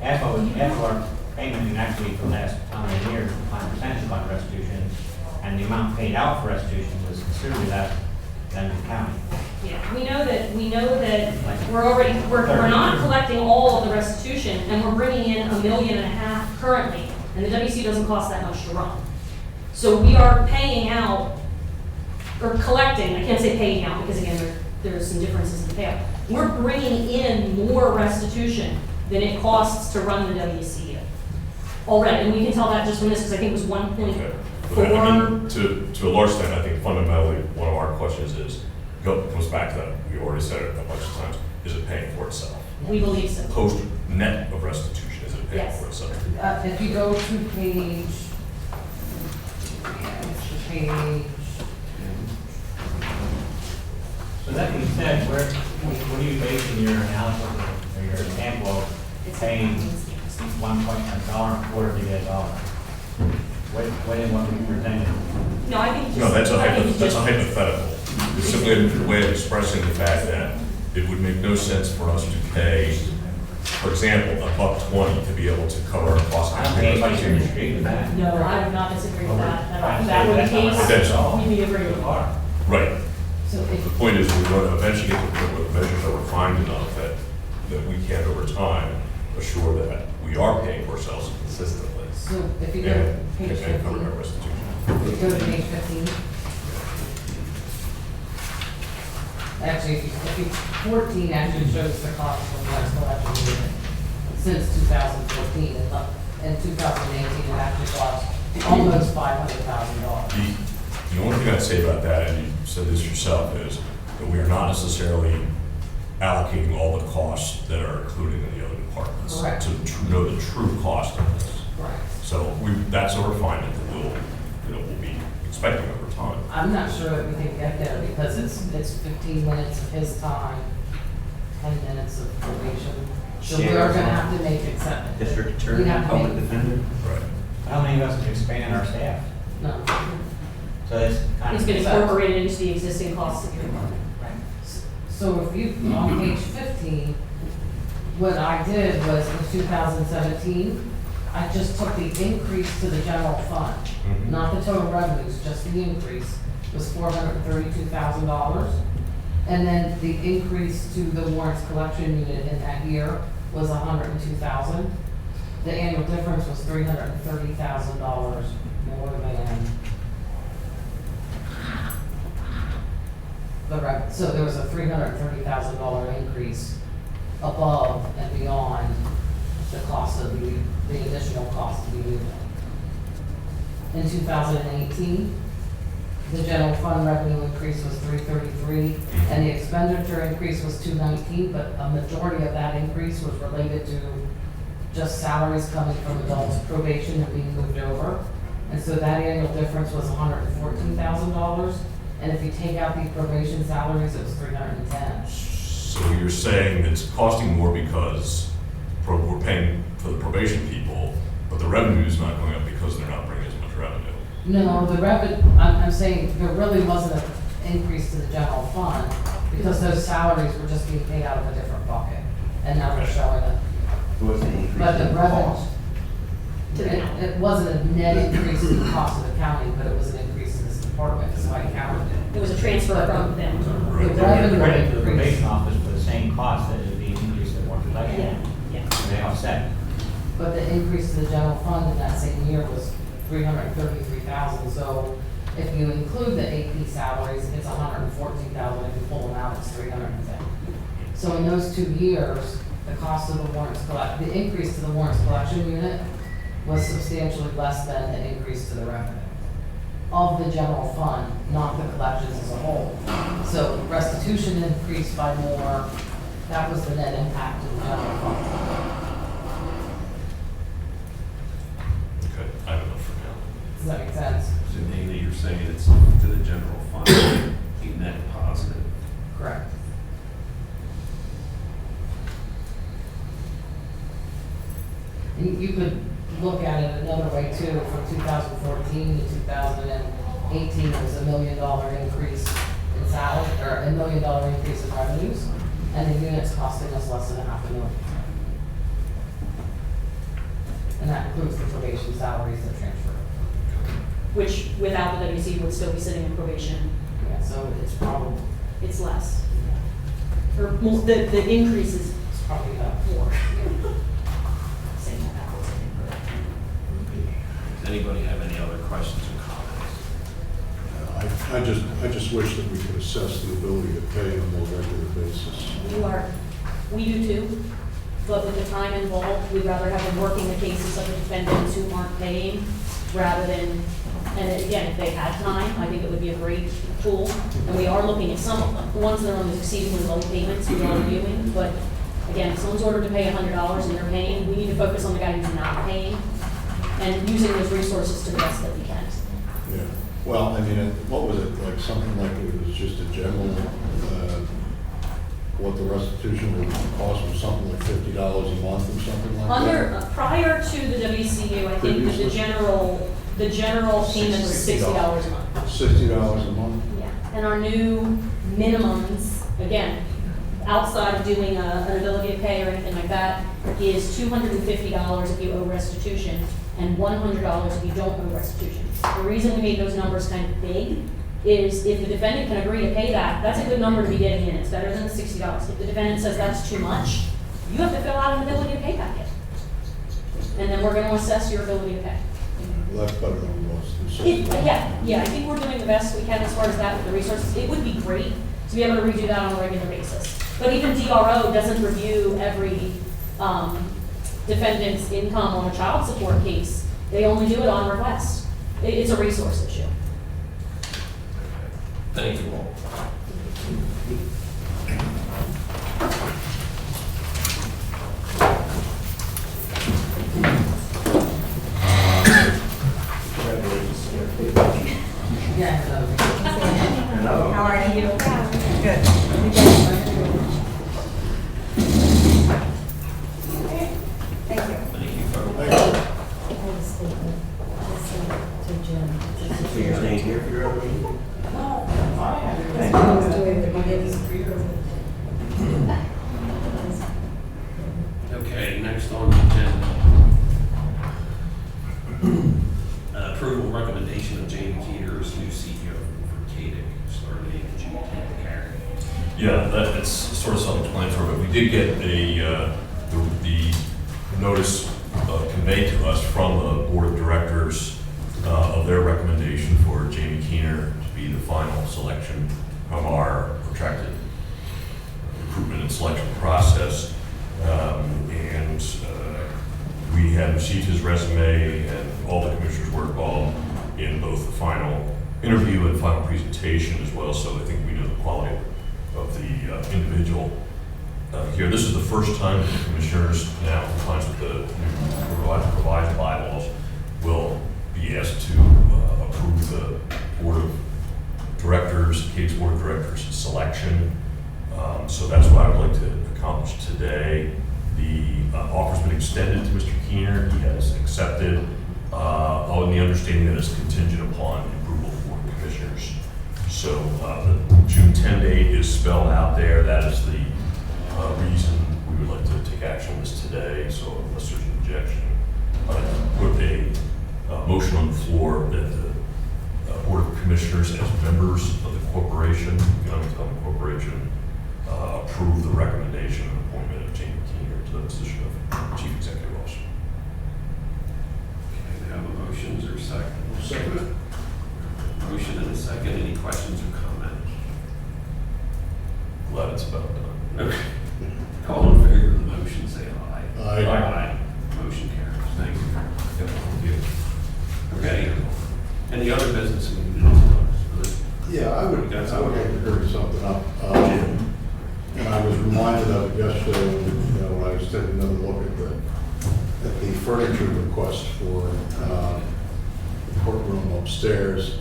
as our payment, and actually for the last how many years, my percentage of my restitution, and the amount paid out for restitution was considerably less than the county. Yeah, we know that we're not collecting all of the restitution, and we're bringing in $1.5 million currently, and the WC doesn't cost that much to run. So we are paying out, or collecting, I can't say paying out, because again, there's some differences in the payout. We're bringing in more restitution than it costs to run the WCU already, and we can tell that just from this, because I think it was 1.4. Okay. But I mean, to a large extent, I think fundamentally, one of our questions comes back to that, we already said it a bunch of times, is it paying for itself? We believe so. Post net of restitution, is it paying Yes. for itself? If you go to page, So that being said, what are you basing your analysis or your example of paying $1.1 to get a dollar? What is what we presented? No, I think. No, that's I think it's a hypothetical. It's simply a way of expressing the fact that it would make no sense for us to pay, for example, $1.20 to be able to cover our costs. I don't think anybody's going to disagree with that. No, I would not disagree with that at all. Right. If that were the That's not what I said at all. case, we agree with it. Right. so The if, point is, we're going to eventually get to the point where the measures are refined enough that we can, over time, assure that we are paying for ourselves consistently. so if you go to page And cover our 15, restitution. if you go to page 15. Actually, if you 14 actually shows the cost of the last collection unit since 2014, and in 2018, it actually cost almost $500,000. The only thing I'd say about that, and you said this yourself, is that we are not necessarily allocating all the costs that are included in the other departments. Correct. To know the true cost of this. Right. So that's a refinement that we'll be expecting over time. I'm not sure that we can get there because it's 15 minutes of his time, 10 minutes of probation. So we are gonna have to make exceptions. District We attorney, have to public make- defender. Right. How many of us have expanded our staff? No. So it's kind It's of. been incorporated into the existing costs of your department. So if you, on page 15, what I did was in 2017, I just took the increase to the general fund, Mhm. not the total revenues, just the increase was $432,000. And then the increase to the warrants collection unit in that year was $102,000. The annual difference was $330,000 more than so there was a $330,000 increase above and beyond the cost of the additional cost of the unit. In 2018, the general fund revenue increase was $333, and the expenditure increase was $219, but a majority of that increase was related to just salaries coming from adults probation and being moved over. And so that annual difference was $114,000. And if you take out the probation salaries, it was $310. So you're saying it's costing more because we're paying for the probation people, but the revenue is not going up because they're not bringing as much revenue. No, the revenue, I'm saying there really wasn't an increase to the general fund because those salaries were just being paid out of a different bucket. And now they're showing it. What's the increase But the in revenue, cost? it wasn't a net increase in the cost of the county, but it was an increase in this department, so I counted it. It was a transfer from them. The The revenue credit to the increase. probation office for the same cost that is being increased at warrant collection. Yeah, yeah. They offset. But the increase to the general fund in that same year was $333,000, so if you include the AP salaries, it's $114,000, if you pull them out, it's $310,000. So in those 2 years, the cost of the warrants the increase to the warrants collection unit was substantially less than the increase to the revenue of the general fund, not the collections as a whole. So restitution increased by more, that was the net impact to the general fund. Does that make sense? So mainly you're saying it's to the general fund, a net positive. Correct. You could look at it another way too, from 2014 to 2018, it was $1 million increase in salary, or $1 million increase in revenues, and the unit's costing us less than $500,000. And that includes the probation salaries that transfer. Which without the WC would still be sitting in probation. Yeah, so it's probably, It's less. Or the increase is it's probably about more. Saying that backwards, I think, but- Does anybody have any other questions or comments? I just wish that we could assess the ability to pay on a more regular basis. We do too, but with the time involved, we'd rather have them working the cases of the defendants who aren't paying rather than, and again, if they had time, I think it would be a great tool. And we are looking at some of them, the ones that are on the exceedingly low payments, we are reviewing, but again, if someone's ordered to pay $100 and they're paying, we need to focus on the guy who's not paying and using those resources to the best that we can. Yeah, well, I mean, what was it, like something like it was just a general, what the restitution would cost was something like $50 a month or something like that? Under, prior to the WCU, I think that Previously? the general payment was $60 a month. $60 a month? Yeah, and our new minimums, again, outside of doing an ability to pay or anything like that, is $250 if you owe restitution and $100 if you don't owe restitution. The reason we made those numbers kind of big is if the defendant can agree to pay that, that's a good number to be getting in. It's better than the $60. If the defendant says that's too much, you have to fill out an ability to pay packet. And then we're going to assess your ability to pay. Well, that's better than it was. Than $60. Yeah, I think we're doing the best we can as far as that with the resources. It would be great to be able to redo that on a regular basis. But even DRO doesn't review every defendant's income on a child support case. They only do it on request. It's a resource issue. Thank you all. yeah, Hello. How are you? Good. Thank you. Thank you, folks. Thank you. So you're staying here for your other meeting? Thank Okay, next on the agenda. Approval recommendation of Jamie Keener's new CEO for KDIC, starting June 10th, Karen. Yeah, it's sort of self-explanatory, but we did get the notice conveyed to us from the board of directors of their recommendation for Jamie Keener to be the final selection from our protracted recruitment and selection process. And we had received his resume, and all the commissioners were involved in both the final interview and final presentation as well, so I think we know the quality of the individual here. This is the first time that the commissioners, now in compliance with the revised bylaws, will be asked to approve the board of directors, Kate's board of directors selection. So that's what I would like to accomplish today. The offer's been extended to Mr. Keener. He has accepted, all in the understanding that it's contingent upon approval of the board of commissioners. So the June 10 date is spelled out there. That is the reason we would like to take action on this today. So unless there's an objection, put a motion on the floor that the board of commissioners, as members of the corporation, economic development corporation, approve the recommendation and appointment of Jamie Keener to the position of chief executive officer. Okay, we have a motion, is there a second? Second. Motion and a second, any questions or comments? Glad it's about done. Okay. All in favor of the motion, say aye. Aye. Aye. Motion carries, thank you. Yep, thank you. Okay, any other business we need to discuss? Yeah, I would like to bring something up. And I was reminded of it yesterday when I was taking another look at the furniture request for the courtroom upstairs.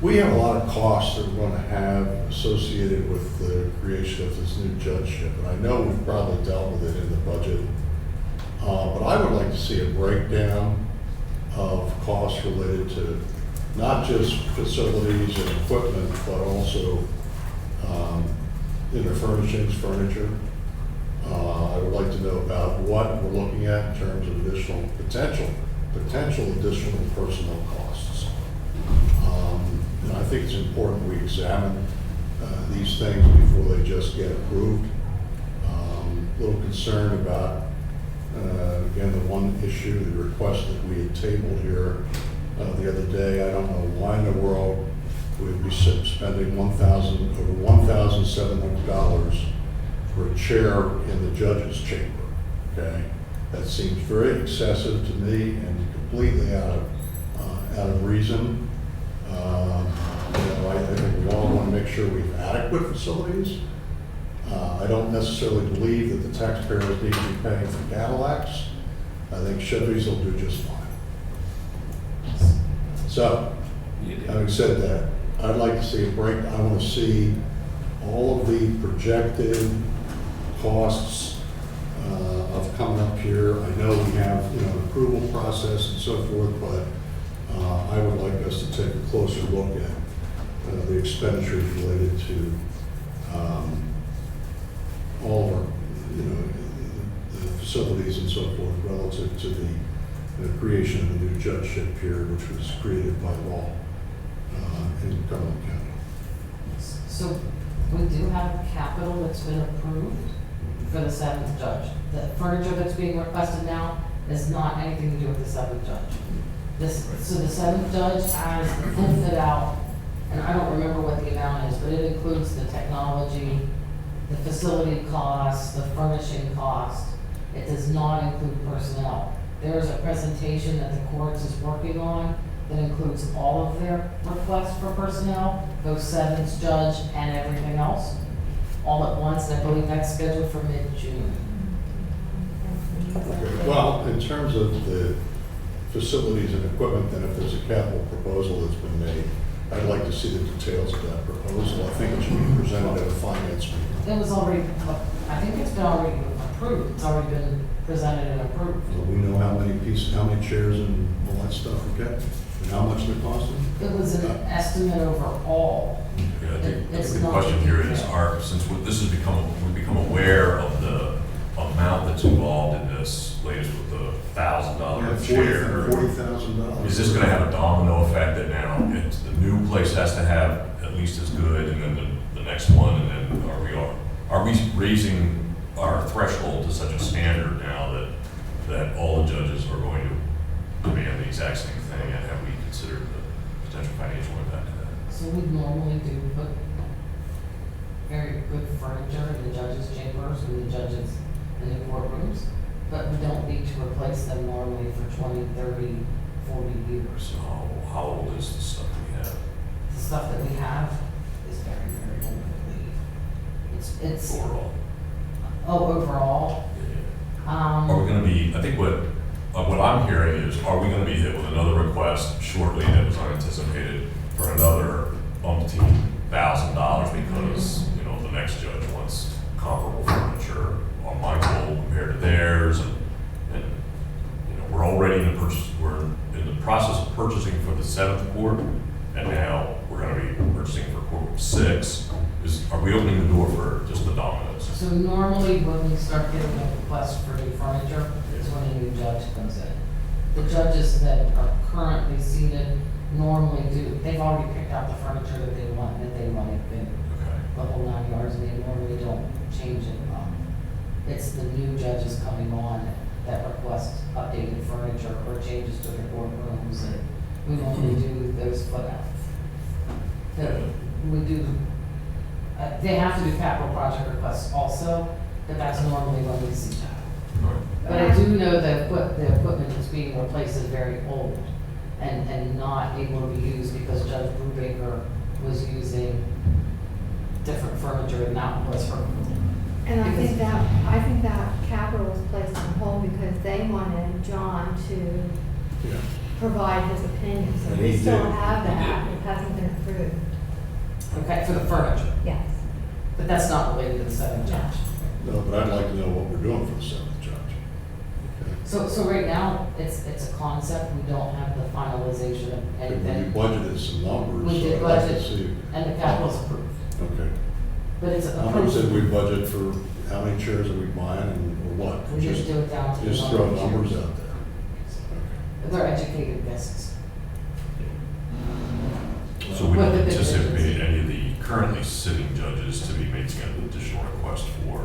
We have a lot of costs that we're going to have associated with the creation of this new judgeship, and I know we've probably dealt with it in the budget. But I would like to see a breakdown of costs related to not just facilities and equipment, but also inner furnishings, furniture. I would like to know about what we're looking at in terms of additional potential additional personnel costs. And I think it's important we examine these things before they just get approved. A little concerned about, again, the one issue, the request that we had tabled here the other day. I don't know why in the world we'd be spending over $1,700 for a chair in the judge's chamber, okay? That seems very excessive to me and completely out of reason. I think we all want to make sure we have adequate facilities. I don't necessarily believe that the taxpayers need to be paying for Cadillacs. I think Chevys will do just fine. So, having said that, I'd like to see a break. I want to see all of the projected costs of coming up here. I know we have, an approval process and so forth, but I would like us to take a closer look at the expenditures related to all of our, the facilities and so forth relative to the creation of the new judgeship here, which was created by law in Cumberland County. So we do have capital that's been approved for the 7th judge. The furniture that's being requested now has not anything to do with the 7th judge. So the 7th judge has the full fit out, and I don't remember what the amount is, but it includes the technology, the facility costs, the furnishing cost. It does not include personnel. There is a presentation that the courts is working on that includes all of their requests for personnel, both 7th judge and everything else, all at once. And I believe that's scheduled for mid-June. Okay. Well, in terms of the facilities and equipment, then if there's a capital proposal that's been made, I'd like to see the details of that proposal. I think it should be presented at a finance meeting. It was already, I think it's been already approved. It's already been presented and approved. Well, we know how many pieces, how many chairs and all that stuff, okay? And how much they're costing? It was an estimate overall. Yeah, I think It's the not question here is, detailed. since this has we've become aware of the amount that's involved in this, latest with the $1,000 chair. $40,000. Is this gonna have a domino effect that now the new place has to have at least as good, and then the next one, and then are we raising our threshold to such a standard now that all the judges are going to demand the exact same thing, and have we considered the potential financial impact of that? So we normally do put very good furniture in the judges' chambers and the judges in the courtrooms, but we don't need to replace them normally for 20, 30, 40 years. So how old is the stuff we have? The stuff that we have is very, very old, I believe. It's overall. Yeah. Are we gonna be, I think what I'm hearing is, are we gonna be hit with another request shortly that was unanticipated for another umpteen $1,000 because, the next judge wants comparable furniture on my goal compared to theirs, and we're already we're in the process of purchasing for the 7th court, and now we're gonna be purchasing for court 6. Are we opening the door for just the dominoes? So normally when we start getting a request for new furniture is when a new judge comes in. The judges that are currently seated normally they've already picked out the furniture that they want, that they want it been Okay. the whole 9 yards, and they normally don't change it. It's the new judges coming on that request updated furniture or changes to their courtrooms, and we normally do those foot We do, they have to do capital project requests also, but that's normally when we see that. All right. But I do know that the equipment that's being replaced is very old and not able to be used because Judge Brubaker was using different furniture and that was her. And I think that capital was placed on hold because they wanted John to Yeah. provide his opinion, so And we he still did. have He that, did. it hasn't been approved. Okay, for the furniture, Yes. but that's not related to the seventh judge. No, but I'd like to know what we're doing for the seventh judge. Okay. So right now, it's a concept, we don't have the finalization of We anything, budgeted some numbers. We did so I'd like to budget. see. and the capital's approved. Okay. But it's How much did approved, we budget for, how many chairs are we buying and, or what? we just do it down to. the Just number throw of numbers chairs. out there. Okay. They're educated guesses. So we What don't the big anticipate difference? any of the currently sitting judges to be making an additional request for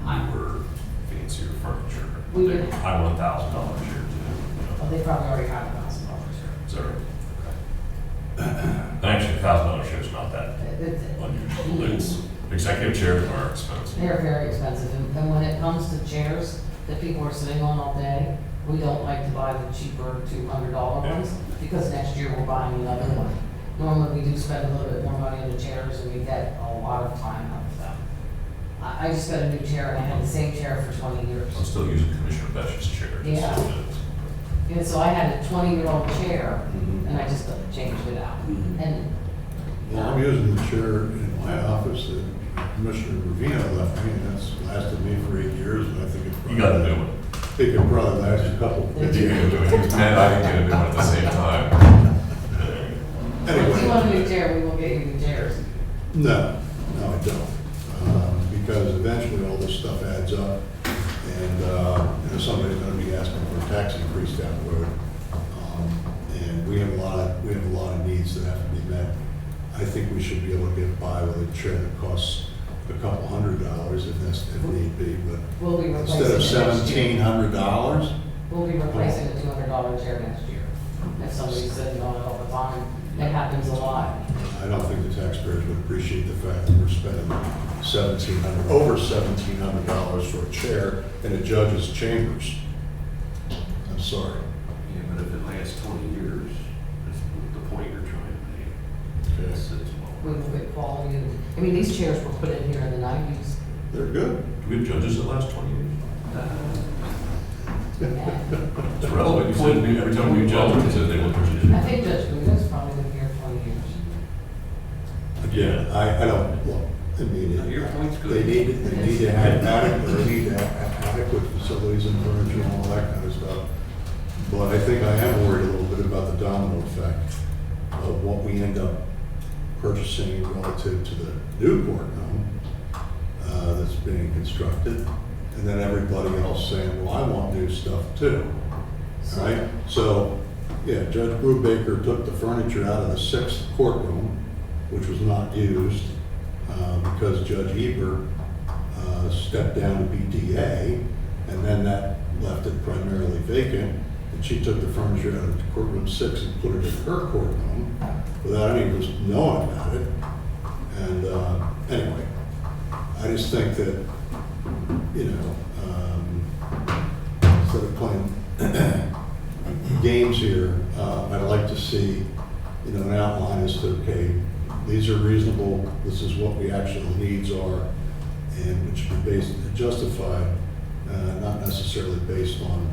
newer, fancier furniture. We would- I want $1,000 here too. Well, they probably already have $1,000 here. Is that right? And actually, $1,000 chair is not that It's- unusual. It's, executive chairs are expensive. They're very expensive, and when it comes to chairs that people are sitting on all day, we don't like to buy the cheaper $200 ones, because next year we're buying another one. Normally, we do spend a little bit more money on the chairs, and we get a lot of time out of them. I just got a new chair, and I had the same chair for 20 years. I'm still using Commissioner Besh's chair. just Yeah. so that- And so I had a 20-year-old chair, Mhm. and I just changed it out. And Well, I'm using the chair in my office that Commissioner Ravino left me, and that's lasted me for 8 years, and I think it You got a new one. It could probably last a couple. Did You can do it. And I can get a new one at the same time. if you want a new Anyway, chair, we will get you new chairs. no, I don't. Because eventually all this stuff adds up, and, somebody's gonna be asking for a tax increase down the road. And we have a lot of needs that have to be met. I think we should be able to get by with a chair that costs a couple $100 if need be, but We'll be replacing instead of it next year. $1,700, We'll be replacing a $200 chair next year. If somebody's sitting on it all the time, it happens a lot. I don't think the taxpayers would appreciate the fact that we're spending over $1,700 for a chair in a judge's chambers. I'm sorry. Yeah, but if it lasts 20 years, that's the point you're trying to make. Okay. It's low. With good quality. I mean, these chairs were put in here in the 90s. They're good. Do we have judges that last 20 years? And It's relevant. You said every time we judge, you said they look I at think Judge Guda's probably been here 20 years. Again, I don't, well, I mean, Your point's good. they need to have adequate facilities and furniture and all that kind of stuff. But I think I am worried a little bit about the domino effect of what we end up purchasing relative to the new courtroom that's being constructed, and then everybody else saying, well, I want new stuff too. All right? So, yeah, Judge Brubaker took the furniture out of the 6th courtroom, which was not used, because Judge Eber stepped down to be DA, and then that left it primarily vacant. And she took the furniture out of courtroom 6 and put it in her courtroom without any of us knowing about it. And anyway, I just think that, instead of playing games here, I'd like to see, an outline as to, okay, these are reasonable, this is what the actual needs are, and it should be justified, not necessarily based on